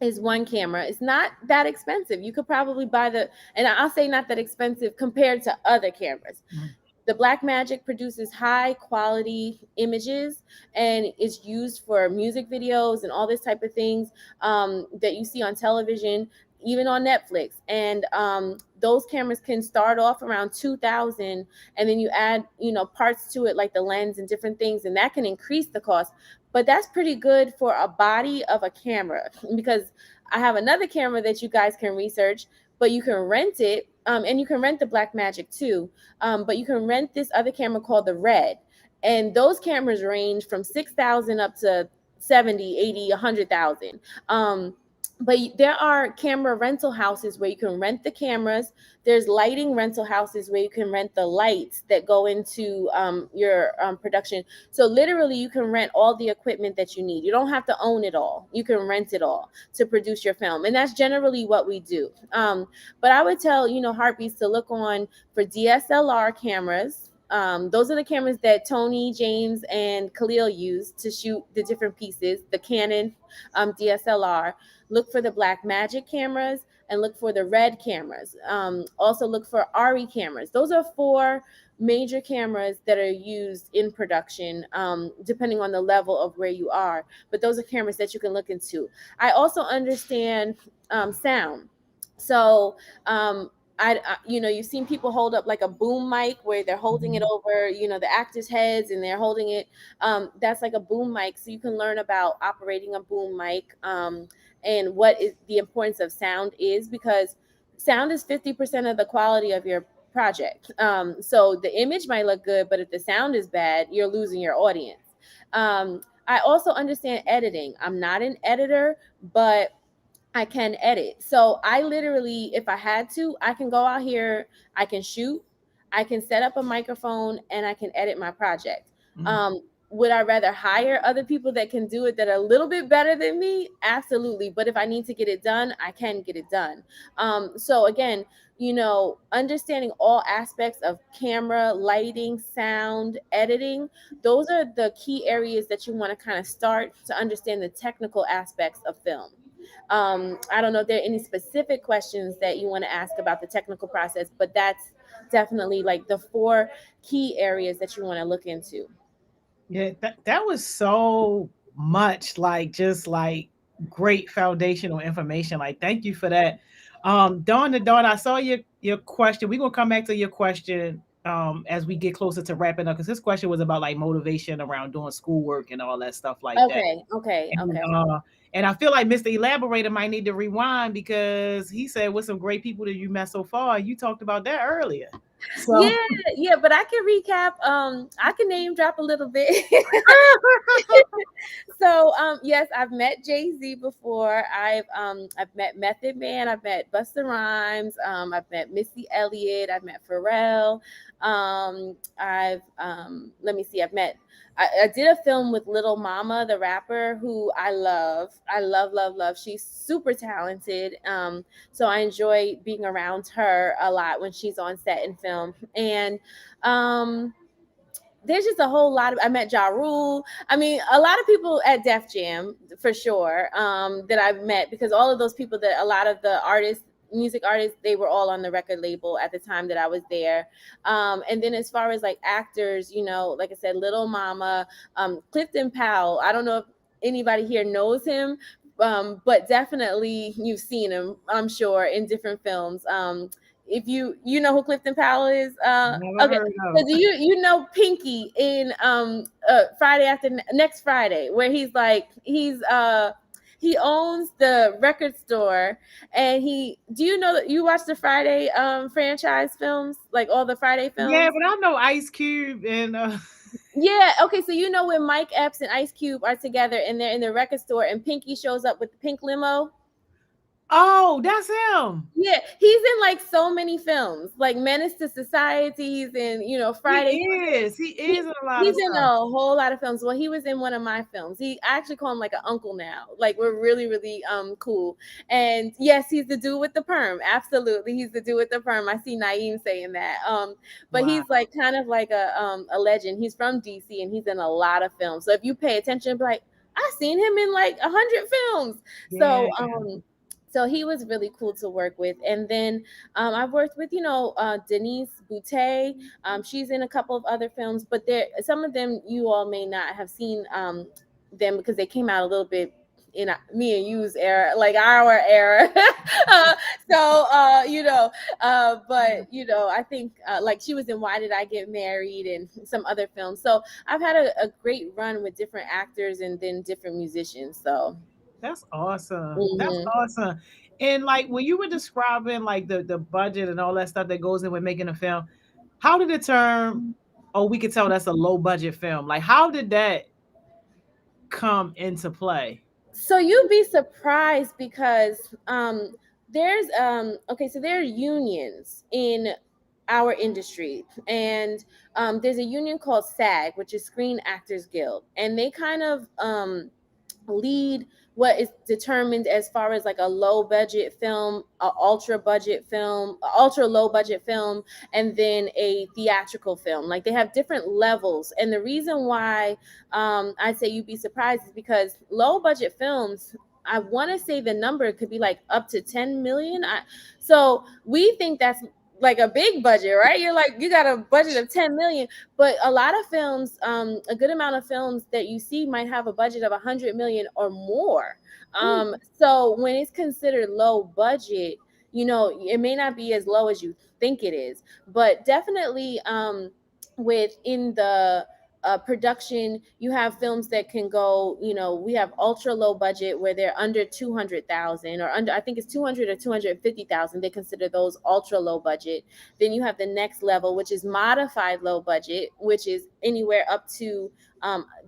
is one camera. It's not that expensive. You could probably buy and I'll say not that expensive compared to other cameras. Mhm. The Blackmagic produces high quality images and is used for music videos and all this type of things that you see on television, even on Netflix. And those cameras can start off around 2000, and then you add, parts to it like the lens and different things, and that can increase the cost. But that's pretty good for a body of a camera, because I have another camera that you guys can research, but you can rent it, and you can rent the Blackmagic too, but you can rent this other camera called the Red. And those cameras range from 6,000 up to 70, 80, 100,000. But there are camera rental houses where you can rent the cameras. There's lighting rental houses where you can rent the lights that go into your production. So literally, you can rent all the equipment that you need. You don't have to own it all. You can rent it all to produce your film. And that's generally what we do. But I would tell, Heartbeats to look on for DSLR cameras. Those are the cameras that Tony, James, and Khalil use to shoot the different pieces, the Canon DSLR. Look for the Blackmagic cameras and look for the Red cameras. Also look for RE cameras. Those are 4 major cameras that are used in production, depending on the level of where you are. But those are cameras that you can look into. I also understand sound. So you've seen people hold up like a boom mic where they're holding it over, the actors' heads, and they're holding it. That's like a boom mic. So you can learn about operating a boom mic, and what is the importance of sound is, because sound is 50% of the quality of your project. So the image might look good, but if the sound is bad, you're losing your audience. I also understand editing. I'm not an editor, but I can edit. So I literally, if I had to, I can go out here, I can shoot, I can set up a microphone, and I can edit my project. Mhm. Would I rather hire other people that can do it that are a little bit better than me? Absolutely. But if I need to get it done, I can get it done. So again, understanding all aspects of camera, lighting, sound, editing, those are the key areas that you want to kind of start to understand the technical aspects of film. I don't know if there are any specific questions that you want to ask about the technical process, but that's definitely like the 4 key areas that you want to look into. Yeah, that was so much like just like great foundational information. Like, thank you for that. Dawn, I saw your question. We're gonna come back to your question as we get closer to wrapping up, because this question was about like motivation around doing schoolwork and all that stuff like that. Okay, okay, And okay. and I feel like Mr. Elaborator might need to rewind, because he said with some great people that you met so far. You talked about that earlier. Yeah, So yeah, but I can recap. I can name drop a little bit. So yes, I've met Jay-Z before. I've met Method Man, I've met Busta Rhymes, I've met Missy Elliott, I've met Pharrell. I've let me see, I did a film with Little Mama, the rapper, who I love. I love, love, love. She's super talented. So I enjoy being around her a lot when she's on set and film. And there's just a whole lot of, I met Ja Rule. I mean, a lot of people at Def Jam for sure, that I've met, because all of those people, that a lot of the artists, music artists, they were all on the record label at the time that I was there. And then as far as like actors, like I said, Little Mama, Clifton Powell. I don't know if anybody here knows him, but definitely you've seen him, I'm sure, in different films. If you know who Clifton Powell is, never okay. heard So of. do you know Pinky in Friday after next Friday, where he owns the record store, and do you know that you watch the Friday franchise films, like all the Friday Yeah, films? but I know Ice Cube and Yeah, okay, so when Mike Epps and Ice Cube are together and they're in the record store and Pinky shows up with the pink limo. oh, that's him. Yeah, he's in like so many films, like Menace to Societies and He Friday. is. He is He, in a lot he's of in stuff. a whole lot of films. Well, he was in one of my films. I actually call him like an uncle now. Like, we're really, really cool. And yes, he's the dude with the perm. Absolutely, he's the dude with the perm. I see Naeem saying that. But Wow. he's like kind of like a legend. He's from DC and he's in a lot of films. So if you pay attention, be like, I've seen him in like 100 films. Yeah. So he was really cool to work with. And then I've worked with, Denise Boutet. She's in a couple of other films, but there some of them you all may not have seen them because they came out a little bit in me and you's era, like our era. uh, but I think like she was in Why Did I Get Married and some other films. So I've had a great run with different actors and then different musicians. So That's awesome. That's mhm. awesome. And like when you were describing like the budget and all that stuff that goes in with making a film, how did the term, oh, we could tell that's a low budget film? Like how did that come into play? So you'd be surprised because there's okay, so there are unions in our industry, and there's a union called SAG, which is Screen Actors Guild, and they kind of lead what is determined as far as like a low budget film, a ultra budget film, a ultra low budget film, and then a theatrical film. Like they have different levels. And the reason why I say you'd be surprised is because low budget films, I want to say the number could be like up to 10 million. So we think that's like a big budget, right? You're like, you got a budget of 10 million, but a lot of films, a good amount of films that you see might have a budget of 100 million or more. Ooh, So when it's considered low budget, it may not be as low as you think it is, but definitely within the production, you have films that can go, we have ultra low budget where they're under 200,000 or under, I think it's 200 or 250,000. They consider those ultra low budget. Then you have the next level, which is modified low budget, which is anywhere up to,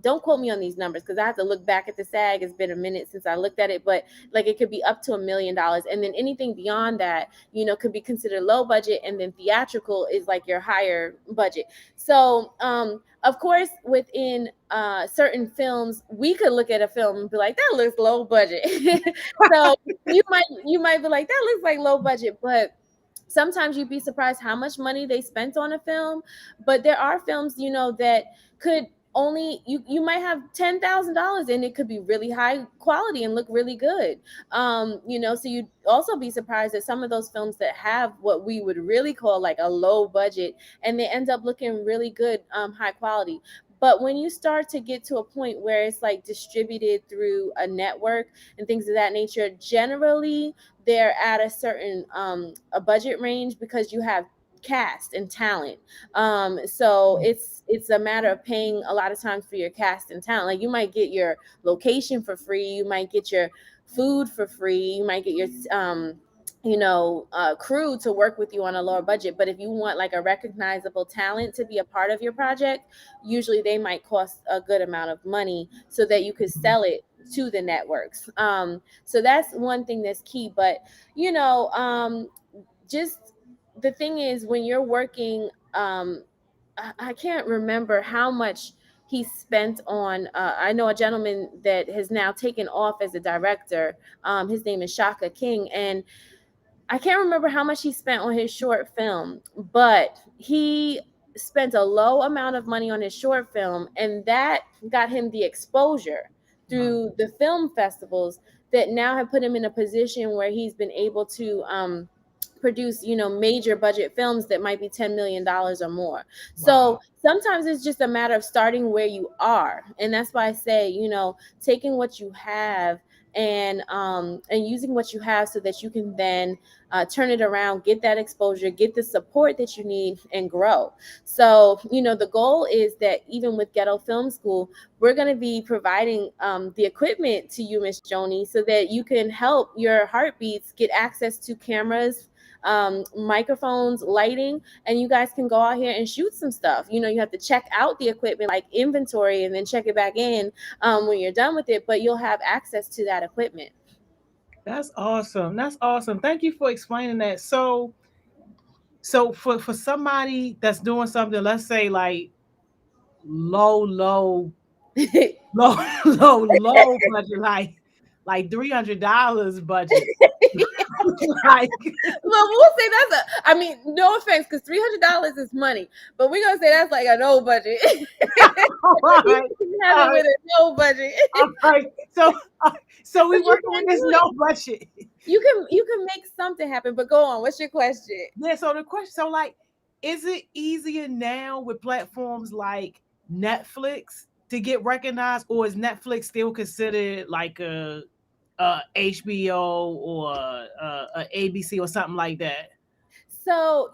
don't quote me on these numbers because I have to look back at the SAG. It's been a minute since I looked at it, but like it could be up to $1 million. And then anything beyond that, could be considered low budget. And then theatrical is like your higher budget. So, of course, within certain films, we could look at a film and be like, that looks low budget. So you might be like, that looks like low budget, but sometimes you'd be surprised how much money they spent on a film. But there are films, that could only you might have $10,000 and it could be really high quality and look really good. So you'd also be surprised at some of those films that have what we would really call like a low budget and they end up looking really good, high quality. But when you start to get to a point where it's like distributed through a network and things of that nature, generally they're at a certain a budget range because you have cast and talent. So it's a matter of paying a lot of times for your cast and talent. Like you might get your location for free, you might get your food for free, you might get your crew to work with you on a lower budget. But if you want like a recognizable talent to be a part of your project, usually they might cost a good amount of money so that you could sell it to the networks. So that's one thing that's key. But just the thing is when you're working, I can't remember how much he spent on. I know a gentleman that has now taken off as a director. His name is Shaka King, and I can't remember how much he spent on his short film, but he spent a low amount of money on his short film, and that got him the exposure wow. through the film festivals that now have put him in a position where he's been able to produce major budget films that might be $10 million or more. Wow. So sometimes it's just a matter of starting where you are, and that's why I say taking what you have and using what you have so that you can then turn it around, get that exposure, get the support that you need, and grow. So the goal is that even with Ghetto Film School, we're going to be providing the equipment to you, Miss Joni, so that you can help your heartbeats get access to cameras, microphones, lighting, and you guys can go out here and shoot some stuff. You have to check out the equipment like inventory and then check it back in when you're done with it, but you'll have access to that equipment. That's awesome. That's awesome. Thank you for explaining that. So for somebody that's doing something, let's say like low, low, low, low, low budget, like $300 budget. Like, Well, we'll say that's I mean, no offense, because $300 is money, but we're gonna say that's like a no budget. all You right, can have all it right, with a no budget. all right. So we But you working with can this do it. no budget. You can make something happen, but go on. What's your question? Yeah. So the question, so like, is it easier now with platforms like Netflix to get recognized, or is Netflix still considered like a HBO or a ABC or something like that? So,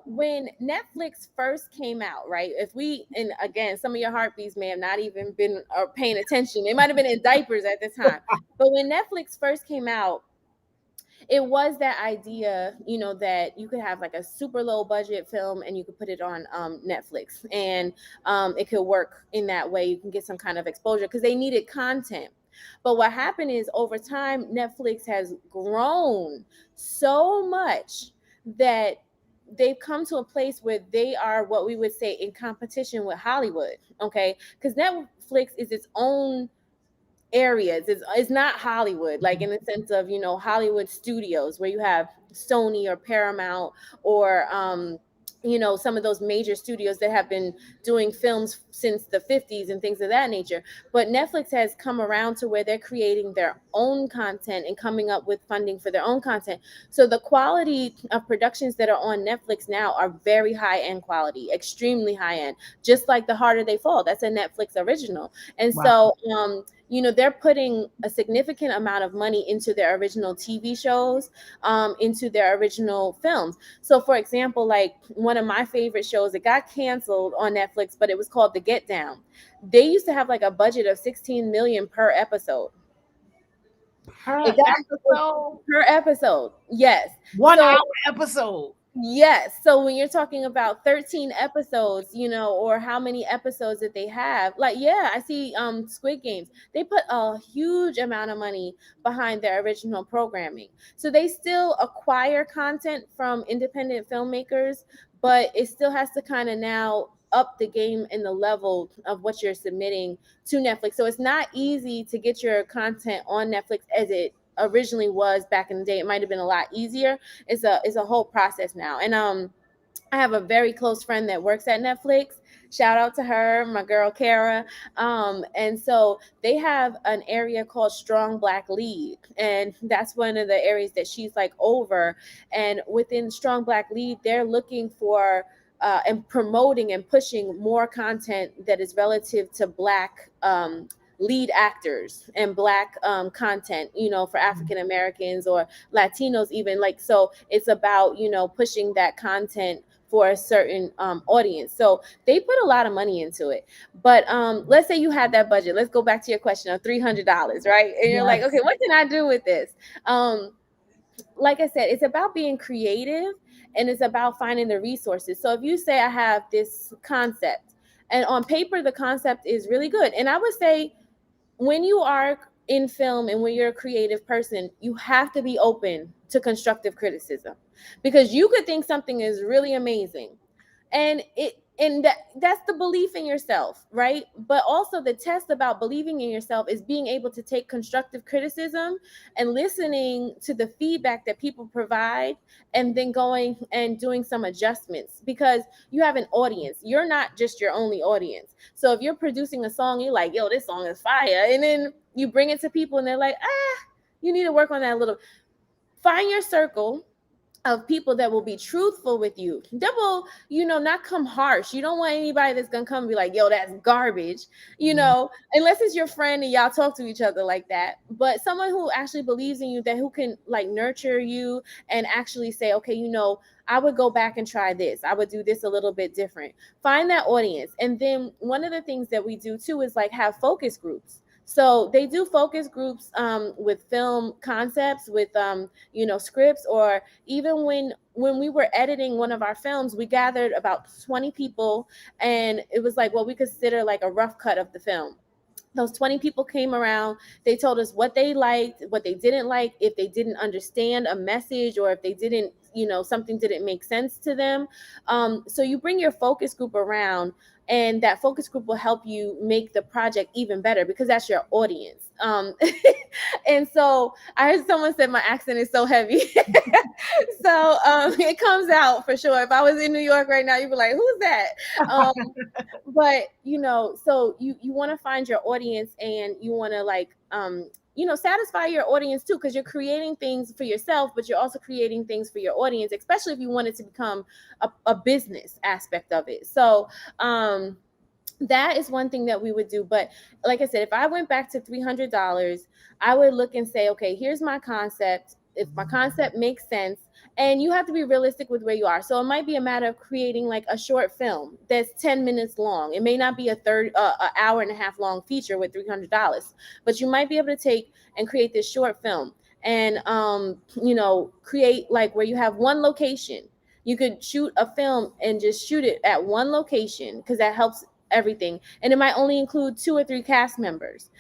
when Netflix first came out, right? If we, and again, some of your heartbeats may have not even been paying attention. They might have been in diapers at the time. But when Netflix first came out, it was that idea, that you could have like a super low budget film and you could put it on Netflix, and it could work in that way. You can get some kind of exposure because they needed content. But what happened is over time, Netflix has grown so much that they've come to a place where they are what we would say in competition with Hollywood. Okay. Because Netflix is its own areas. It's not Hollywood, like in the sense of, Hollywood studios where you have Sony or Paramount or some of those major studios that have been doing films since the 50s and things of that nature. But Netflix has come around to where they're creating their own content and coming up with funding for their own content. So the quality of productions that are on Netflix now are very high end quality, extremely high end, just like The Harder They Fall. That's a Netflix original. And Wow. so they're putting a significant amount of money into their original TV shows, into their original films. So, for example, like one of my favorite shows, it got canceled on Netflix, but it was called The Get Down. They used to have like a budget of 16 million per episode. Per It got episode, per episode, yes. 1 hour So episode. yes. So when you're talking about 13 episodes, or how many episodes that they have, like, yeah, I see Squid Games. They put a huge amount of money behind their original programming. So they still acquire content from independent filmmakers, but it still has to kind of now up the game in the level of what you're submitting to Netflix. So it's not easy to get your content on Netflix as it originally was back in the day. It might have been a lot easier. It's a whole process now. And I have a very close friend that works at Netflix. Shout out to her, my girl Kara. And so they have an area called Strong Black Lead, and that's one of the areas that she's like over. And within Strong Black Lead, they're looking for and promoting and pushing more content that is relative to Black lead actors and Black content, for African Americans or Latinos, even. Like, so it's about, pushing that content for a certain audience. So they put a lot of money into it. But let's say you had that budget. Let's go back to your question of $300, right? And you're like, okay, Yes. what can I do with this? Like I said, it's about being creative and it's about finding the resources. So if you say I have this concept and on paper the concept is really good, and I would say when you are in film and when you're a creative person, you have to be open to constructive criticism, because you could think something is really amazing, and that's the belief in yourself, right? But also the test about believing in yourself is being able to take constructive criticism and listening to the feedback that people provide, and then going and doing some adjustments, because you have an audience. You're not just your only audience. So if you're producing a song, you're like, yo, this song is fire, and then you bring it to people and they're like, you need to work on that a little. Find your circle of people that will be truthful with you, that will, not come harsh. You don't want anybody that's gonna come and be like, yo, that's garbage, unless it's your friend and y'all talk to each other like that. But someone who actually believes in you, that who can like nurture you and actually say, okay, I would go back and try this, I would do this a little bit different. Find that audience. And then one of the things that we do too is like have focus groups. So they do focus groups with film concepts, with scripts, or even when we were editing one of our films, we gathered about 20 people, and it was like what we consider like a rough cut of the film. Those 20 people came around. They told us what they liked, what they didn't like, if they didn't understand a message, or if they didn't, something didn't make sense to them. So you bring your focus group around, and that focus group will help you make the project even better because that's your audience. And so I heard someone said my accent is so heavy. So it comes out for sure. If I was in New York right now, you'd be like, who's that? Um, but so you want to find your audience, and you want to like satisfy your audience too, because you're creating things for yourself, but you're also creating things for your audience, especially if you want it to become a business aspect of it. So that is one thing that we would do. But like I said, if I went back to $300, I would look and say, okay, here's my concept. If my concept makes sense, and you have to be realistic with where you are. So it might be a matter of creating like a short film that's 10 minutes long. It may not be an hour and a half long feature with $300, but you might be able to take and create this short film and create like where you have one location. You could shoot a film and just shoot it at one location, because that helps everything. And it might only include 2 or 3 cast members.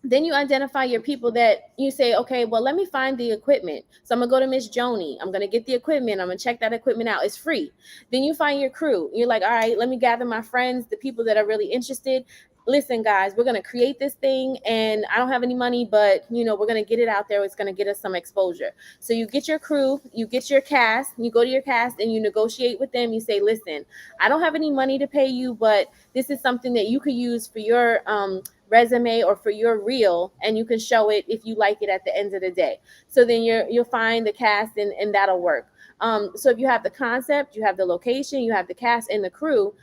Then you identify your people that you say, okay, well, let me find the equipment. So I'm gonna go to Miss Joni. I'm gonna get the equipment. I'm gonna check that equipment out. It's free. Then you find your crew. You're like, all right, let me gather my friends, the people that are really interested. Listen, guys, we're gonna create this thing, and I don't have any money, but we're gonna get it out there. It's gonna get us some exposure. So you get your crew, you get your cast, you go to your cast, and you negotiate with them. You say, listen, I don't have any money to pay you, but this is something that you could use for your resume or for your reel, and you can show it if you like it at the end of the day. So then you'll find the cast, and that'll work. So if you have the concept, you have the location, you have the cast and the crew,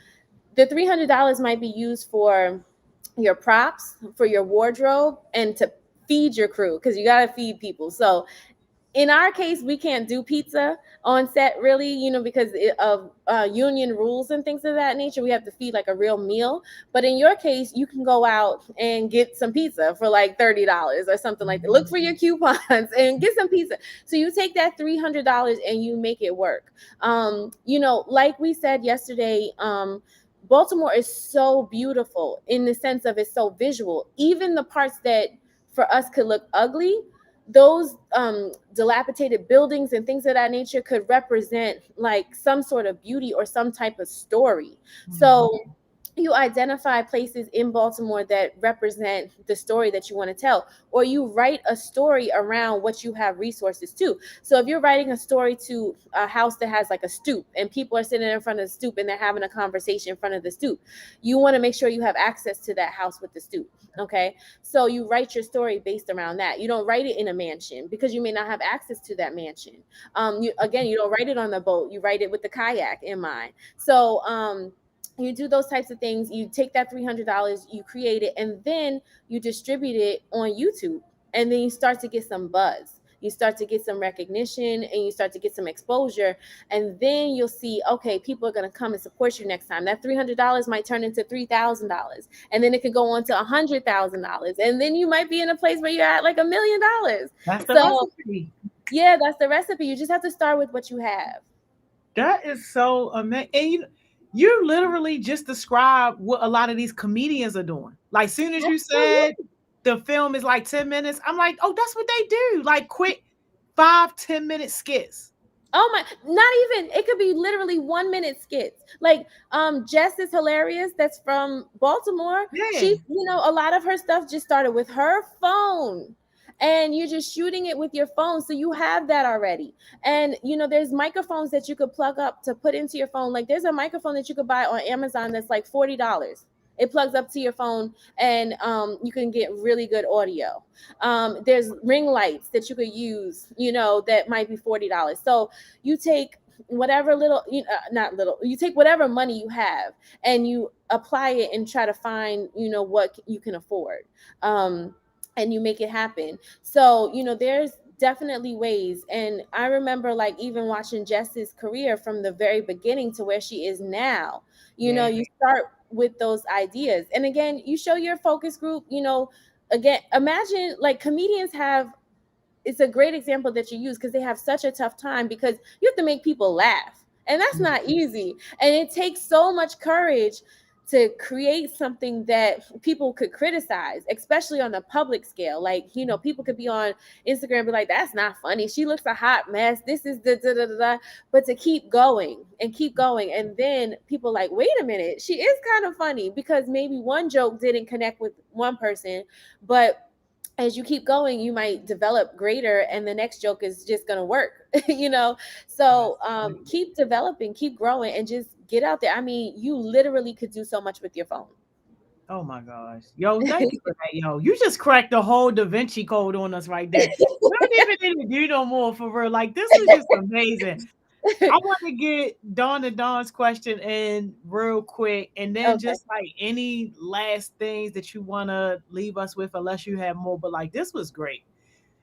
the $300 might be used for your props, for your wardrobe, and to feed your crew, because you got to feed people. So in our case, we can't do pizza on set, really, because of union rules and things of that nature. We have to feed like a real meal. But in your case, you can go out and get some pizza for like $30 or something like that. Look for your coupons and get some pizza. So you take that $300 and you make it work. Like we said yesterday, Baltimore is so beautiful in the sense of it's so visual. Even the parts that for us could look ugly, those dilapidated buildings and things of that nature could represent like some sort of beauty or some type of story. So you identify places in Baltimore that represent the story that you want to tell, or you write a story around what you have resources to. So if you're writing a story to a house that has like a stoop, and people are sitting in front of the stoop and they're having a conversation in front of the stoop, you want to make sure you have access to that house with the stoop. Okay. So you write your story based around that. You don't write it in a mansion because you may not have access to that mansion. You don't write it on the boat. You write it with the kayak in mind. So, you do those types of things. You take that $300, you create it, and then you distribute it on YouTube. And then you start to get some buzz. You start to get some recognition, and you start to get some exposure. And then you'll see, okay, people are going to come and support you next time. That $300 might turn into $3,000. And then it could go on to $100,000. And then you might be in a place where you're at like $1 million. That's the recipe. Yeah, that's the recipe. You just have to start with what you have. That is so amazing. And you literally just described what a lot of these comedians are doing. Like, soon as you said the film is like 10 minutes, I'm like, oh, that's what they do. Like quick 5-10 minute skits. Oh my, not even, it could be literally 1 minute skits. Like Jess is hilarious. That's from Baltimore. Yeah. She's, a lot of her stuff just started with her phone. And you're just shooting it with your phone. So you have that already. And, there's microphones that you could plug up to put into your phone. Like there's a microphone that you could buy on Amazon that's like $40. It plugs up to your phone, and you can get really good audio. There's ring lights that you could use, that might be $40. So you take whatever you take whatever money you have, and you apply it and try to find, what you can afford. And you make it happen. So, there's definitely ways. And I remember like even watching Jess's career from the very beginning to where she is now. You start with those ideas. And again, you show your focus group, again, imagine like comedians it's a great example that you use, because they have such a tough time because you have to make people laugh. And that's not easy. And it takes so much courage to create something that people could criticize, especially on a public scale. Like, you know, people could be on Instagram and be like, that's not funny. She looks a hot mess. This is the da da da da. But to keep going and keep going. And then people like, wait a minute, she is kind of funny, because maybe one joke didn't connect with one person, but as you keep going, you might develop greater, and the next joke is just going to work, you know? So keep developing, keep growing, and just get out there. I mean, you literally could do so much with your phone. Oh my gosh. Yo, thank you for that. Yo, you just cracked the whole Da Vinci Code on us right there. We don't even need to do no more for real. Like, this was just amazing. I want to get Dawn and Dawn's question in real quick, and then Okay. just like any last things that you want to leave us with, unless you have more. But like, this was great.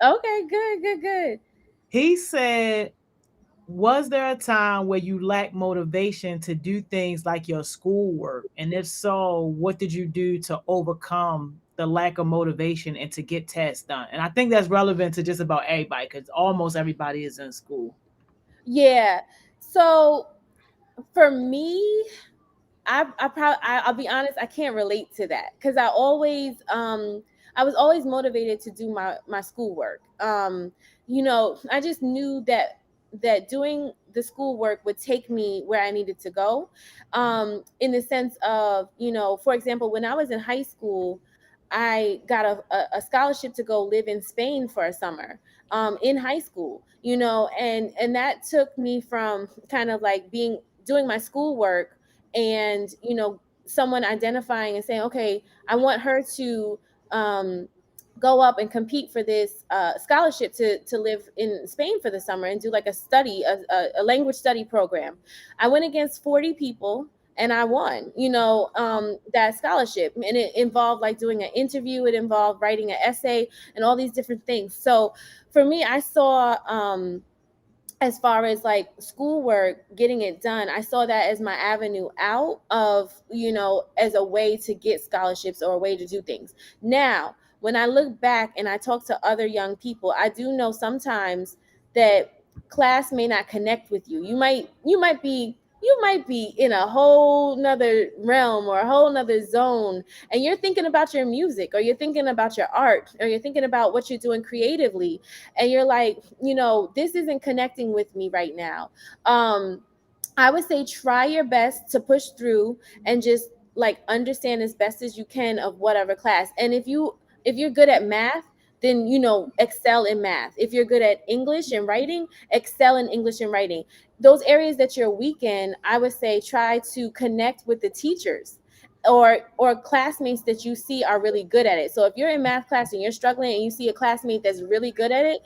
Okay, good, good, good. He said, was there a time where you lacked motivation to do things like your schoolwork? And if so, what did you do to overcome the lack of motivation and to get tasks done? And I think that's relevant to just about everybody, because almost everybody is in school. Yeah. So for me, I'll be honest, I can't relate to that, because I was always motivated to do my schoolwork. You know, I just knew that doing the schoolwork would take me where I needed to go. In the sense of, you know, for example, when I was in high school, I got a scholarship to go live in Spain for a summer, in high school, you know, and that took me from kind of like being doing my schoolwork, and, you know, someone identifying and saying, okay, I want her to go up and compete for this scholarship to live in Spain for the summer and do like a study, a language study program. I went against 40 people and I won, you know, that scholarship. And it involved like doing an interview, it involved writing an essay and all these different things. So for me, I saw, as far as like schoolwork, getting it done, I saw that as my avenue out of, you know, as a way to get scholarships or a way to do things. Now, when I look back and I talk to other young people, I do know sometimes that class may not connect with you. You might be in a whole nother realm or a whole nother zone, and you're thinking about your music, or you're thinking about your art, or you're thinking about what you're doing creatively, and you're like, you know, this isn't connecting with me right now. I would say try your best to push through and just like understand as best as you can of whatever class. And if you're good at math, then, you know, excel in math. If you're good at English and writing, excel in English and writing. Those areas that you're weak in, I would say try to connect with the teachers or classmates that you see are really good at it. So if you're in math class and you're struggling and you see a classmate that's really good at it,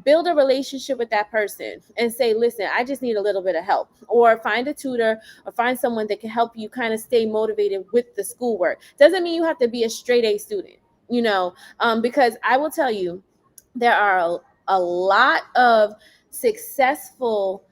build a relationship with that person and say, listen, I just need a little bit of help, or find a tutor or find someone that can help you kind of stay motivated with the schoolwork. Doesn't mean you have to be a straight A student, you know, because I will tell you, there are a lot of successful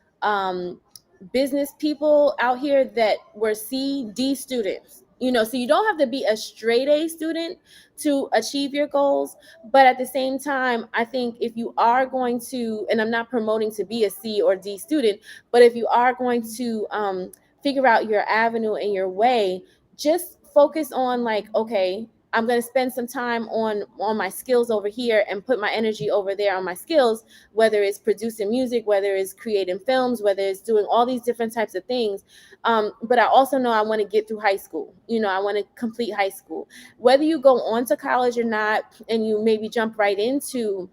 business people out here that were C, D students. You know, so you don't have to be a straight A student to achieve your goals. But at the same time, I think if you are going to, and I'm not promoting to be a C or D student, but if you are going to figure out your avenue and your way, just focus on like, okay, I'm going to spend some time on my skills over here and put my energy over there on my skills, whether it's producing music, whether it's creating films, whether it's doing all these different types of things. But I also know I want to get through high school. You know, I want to complete high school. Whether you go on to college or not, and you maybe jump right into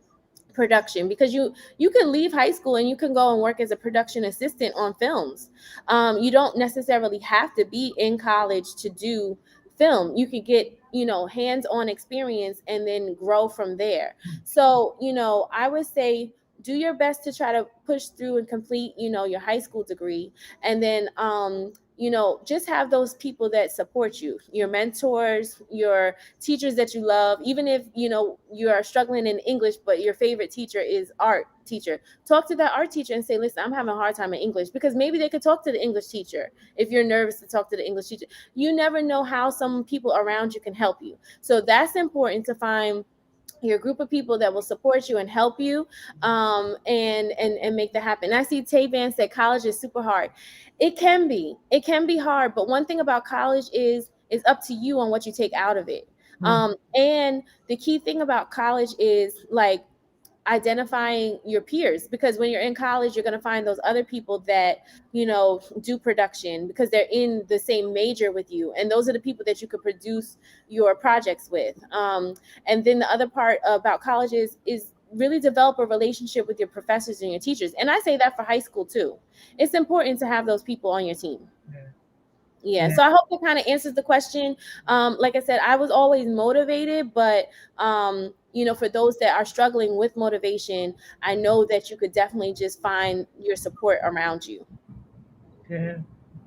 production, because you can leave high school and you can go and work as a production assistant on films. You don't necessarily have to be in college to do film. You could get, you know, hands-on experience and then grow from there. So, you know, I would say do your best to try to push through and complete, you know, your high school degree. And then you know, just have those people that support you, your mentors, your teachers that you love. Even if, you know, you are struggling in English but your favorite teacher is art teacher, talk to that art teacher and say, listen, I'm having a hard time in English, because maybe they could talk to the English teacher. If you're nervous to talk to the English teacher, you never know how some people around you can help you. So that's important, to find your group of people that will support you and help you, and make that happen. And I see Tavan said college is super hard. It can be hard, but one thing about college is It's up to you on what you take out of it. Mm. And the key thing about college is like identifying your peers, because when you're in college you're going to find those other people that do production because they're in the same major with you, and those are the people that you could produce your projects with. And then the other part about college is really develop a relationship with your professors and your teachers, and I say that for high school too. It's important to have those people on your team. Yeah. Yeah, Yeah. so I hope that kind of answers the question. Like I said, I was always motivated, but for those that are struggling with motivation, I know that you could definitely just find your support around you. Yeah.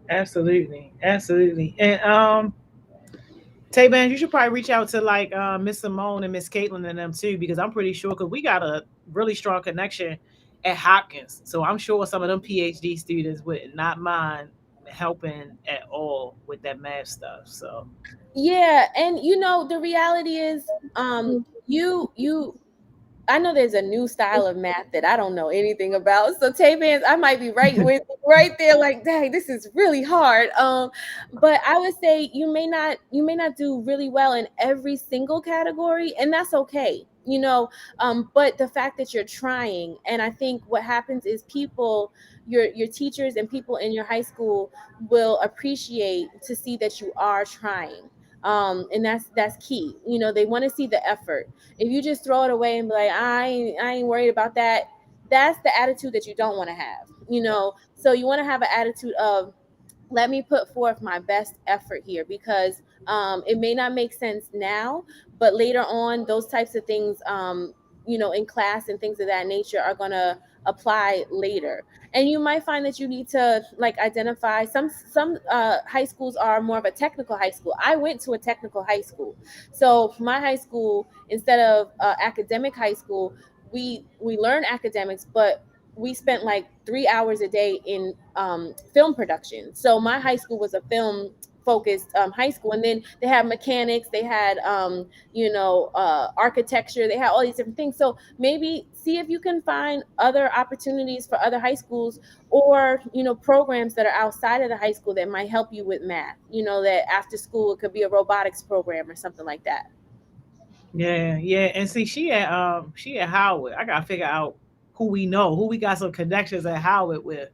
Absolutely. Absolutely. And Tay Man, you should probably reach out to like Miss Simone and Miss Caitlin and them too, because I'm pretty sure because we got a really strong connection at Hopkins. So I'm sure some of them PhD students would not mind helping at all with that math stuff. So Yeah, and the reality is, you I know there's a new style of math that I don't know anything about. So Tay-Vance, I might be right there, like, dang, this is really hard. But I would say you may not do really well in every single category, and that's okay. But the fact that you're trying, and I think what happens is people, your teachers and people in your high school will appreciate to see that you are trying. And that's key. They want to see the effort. If you just throw it away and be like, I ain't worried about that, that's the attitude that you don't want to have. So you want to have an attitude of, let me put forth my best effort here, because it may not make sense now, but later on, those types of things, in class and things of that nature are going to apply later. And you might find that you need to like identify some high schools are more of a technical high school. I went to a technical high school, so my high school, instead of academic high school, we learn academics, but we spent like 3 hours a day in film production. So my high school was a film focused high school, and then they had mechanics, they had architecture, they had all these different things. So maybe see if you can find other opportunities for other high schools, or programs that are outside of the high school that might help you with math. That after school it could be a robotics program or something like that. yeah, yeah. And see, she at Howard. I gotta figure out who we got some connections at Howard with.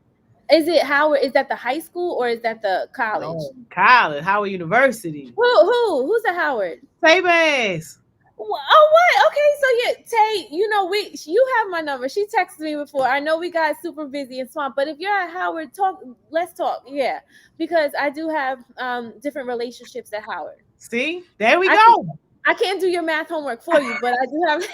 Is it Howard? Is that the high school or is that the college? No, college, Howard University. Who's the Howard? Same ass. Oh, what? Okay, so yeah, Tay, you have my number. She texted me before. I know we got super busy and swamped, but if you're at Howard, let's talk. Yeah, because I do have different relationships at Howard. See, there we I can go. I can't do your math homework for you, but I do have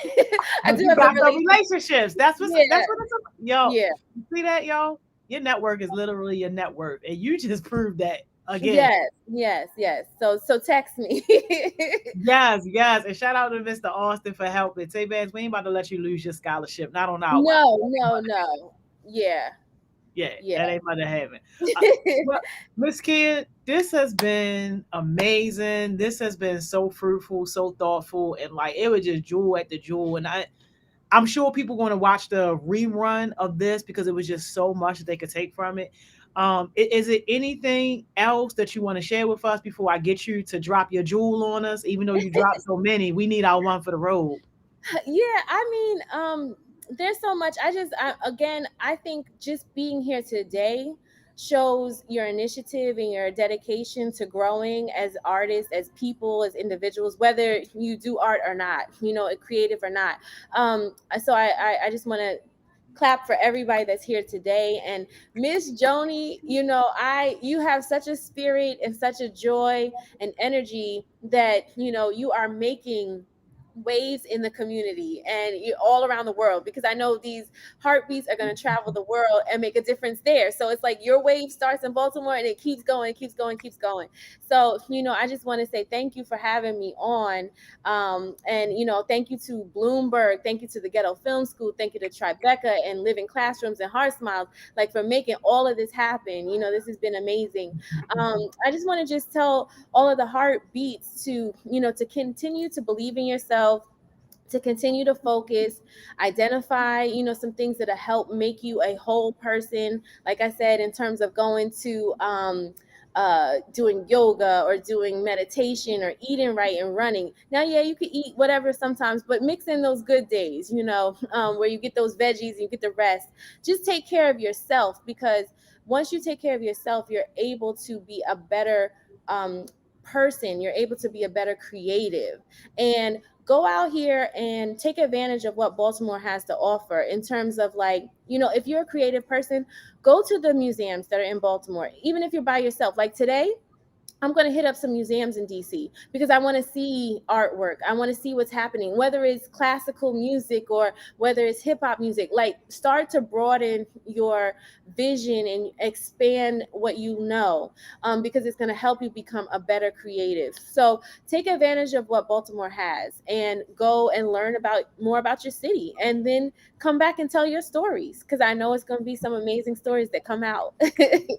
I But do you have the got some relationship. relationships. Yeah, That's what it's about. Yo, yeah. you see that, yo? Your network is literally your net worth. And you just proved that again. Yes, yes, yes. So text me. Yes, yes. And shout out to Mr. Austin for helping. Say, Vance, we ain't about to let you lose your scholarship. Not on our watch. No, no, no. Yeah, Yeah, yeah. that ain't about to happen. Uh, well, Miss Kid, this has been amazing. This has been so fruitful, so thoughtful, and like it was just jewel at the jewel. And I'm sure people going to watch the rerun of this because it was just so much that they could take from it. Is it anything else that you want to share with us before I get you to drop your jewel on us? Even though you dropped so many, we need our one for the road. Yeah, I mean, there's so much. Again, I think just being here today shows your initiative and your dedication to growing as artists, as people, as individuals, whether you do art or not, creative or not. So I just want to clap for everybody that's here today. And Miss Joni, you have such a spirit and such a joy and energy that you are making waves in the community and all around the world, because I know these heartbeats are going to travel the world and make a difference there. So it's like your wave starts in Baltimore and it keeps going, keeps going, keeps going. So I just want to say thank you for having me on. And thank you to Bloomberg, thank you to the Ghetto Film School, thank you to Tribeca and Living Classrooms and Heart Smiles, like, for making all of this happen. This has been amazing. I just want to just tell all of the heartbeats to to continue to believe in yourself, to continue to focus, identify some things that'll help make you a whole person. Like I said, in terms of going to doing yoga or doing meditation or eating right and running. Now, yeah, you could eat whatever sometimes, but mix in those good days, where you get those veggies and you get the rest. Just take care of yourself, because once you take care of yourself, you're able to be a better person. You're able to be a better creative, and go out here and take advantage of what Baltimore has to offer in terms of, like, if you're a creative person, go to the museums that are in Baltimore, even if you're by yourself. Like today, I'm going to hit up some museums in DC because I want to see artwork. I want to see what's happening, whether it's classical music or whether it's hip hop music. Like, start to broaden your vision and expand what you know, because it's going to help you become a better creative. So take advantage of what Baltimore has and go and learn about more about your city, and then come back and tell your stories, because I know it's going to be some amazing stories that come out.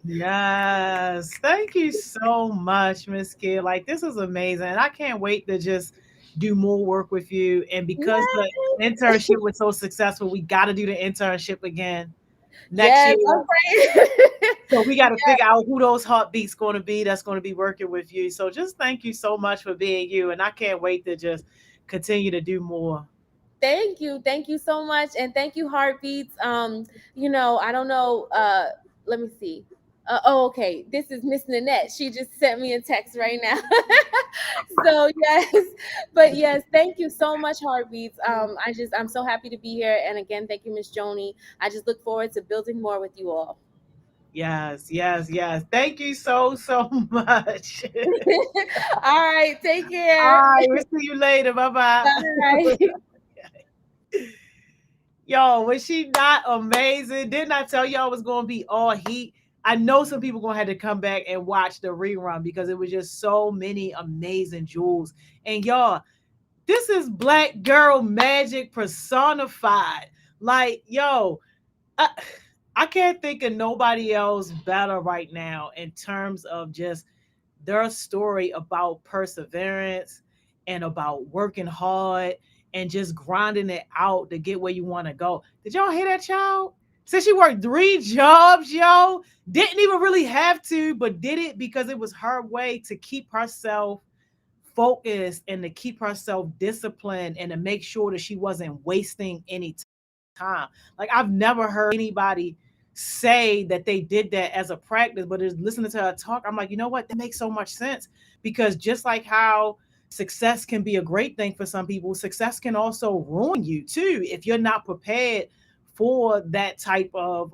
Yes. Thank you so much, Miss Kid. Like, this is amazing. And I can't wait to just do more work with you. And because the Yes. internship was so successful, we got to do the internship again next Yes, year. I'm praying. So we got to figure out who those heartbeats going to be that's going to be working with you. So just thank you so much for being you. And I can't wait to just continue to do more. Thank you. Thank you so much. And thank you, Heartbeats. I don't know. Let me see. Okay. This is Miss Nanette. She just sent me a text right now. So yes, but yes, thank you so much, Heartbeats. I'm so happy to be here. And again, thank you, Miss Joni. I just look forward to building more with you all. Yes, yes, yes. Thank you so, so much. All right. Take All care. right, we'll see you later. Bye bye. All right. Yo, was she not amazing? Didn't I tell y'all it was going to be all heat? I know some people going to have to come back and watch the rerun because it was just so many amazing jewels. And y'all, this is Black Girl Magic personified. Like, yo, I, I can't think of nobody else better right now in terms of just their story about perseverance and about working hard and just grinding it out to get where you want to go. Did y'all hear that, child? Said she worked 3 jobs, yo. Didn't even really have to, but did it because it was her way to keep herself focused and to keep herself disciplined and to make sure that she wasn't wasting any time. Like, I've never heard anybody say that they did that as a practice, but is listening to her talk, I'm like, you know what? That makes so much sense because just like how success can be a great thing for some people, success can also ruin you too if you're not prepared for that type of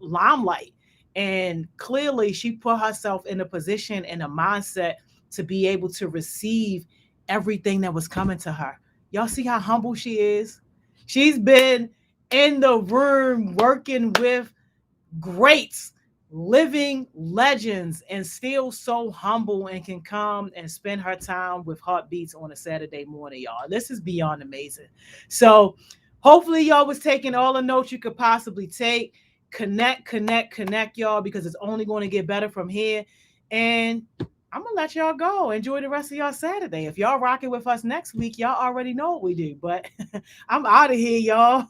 limelight. And clearly, she put herself in a position and a mindset to be able to receive everything that was coming to her. Y'all see how humble she is? She's been in the room working with greats, living legends, and still so humble and can come and spend her time with heartbeats on a Saturday morning, y'all. This is beyond amazing. So hopefully y'all was taking all the notes you could possibly take. Connect, connect, connect, y'all, because it's only going to get better from here. And I'm gonna let y'all go. Enjoy the rest of y'all Saturday. If y'all rocking with us next week, y'all already know what we do. But I'm out of here, y'all.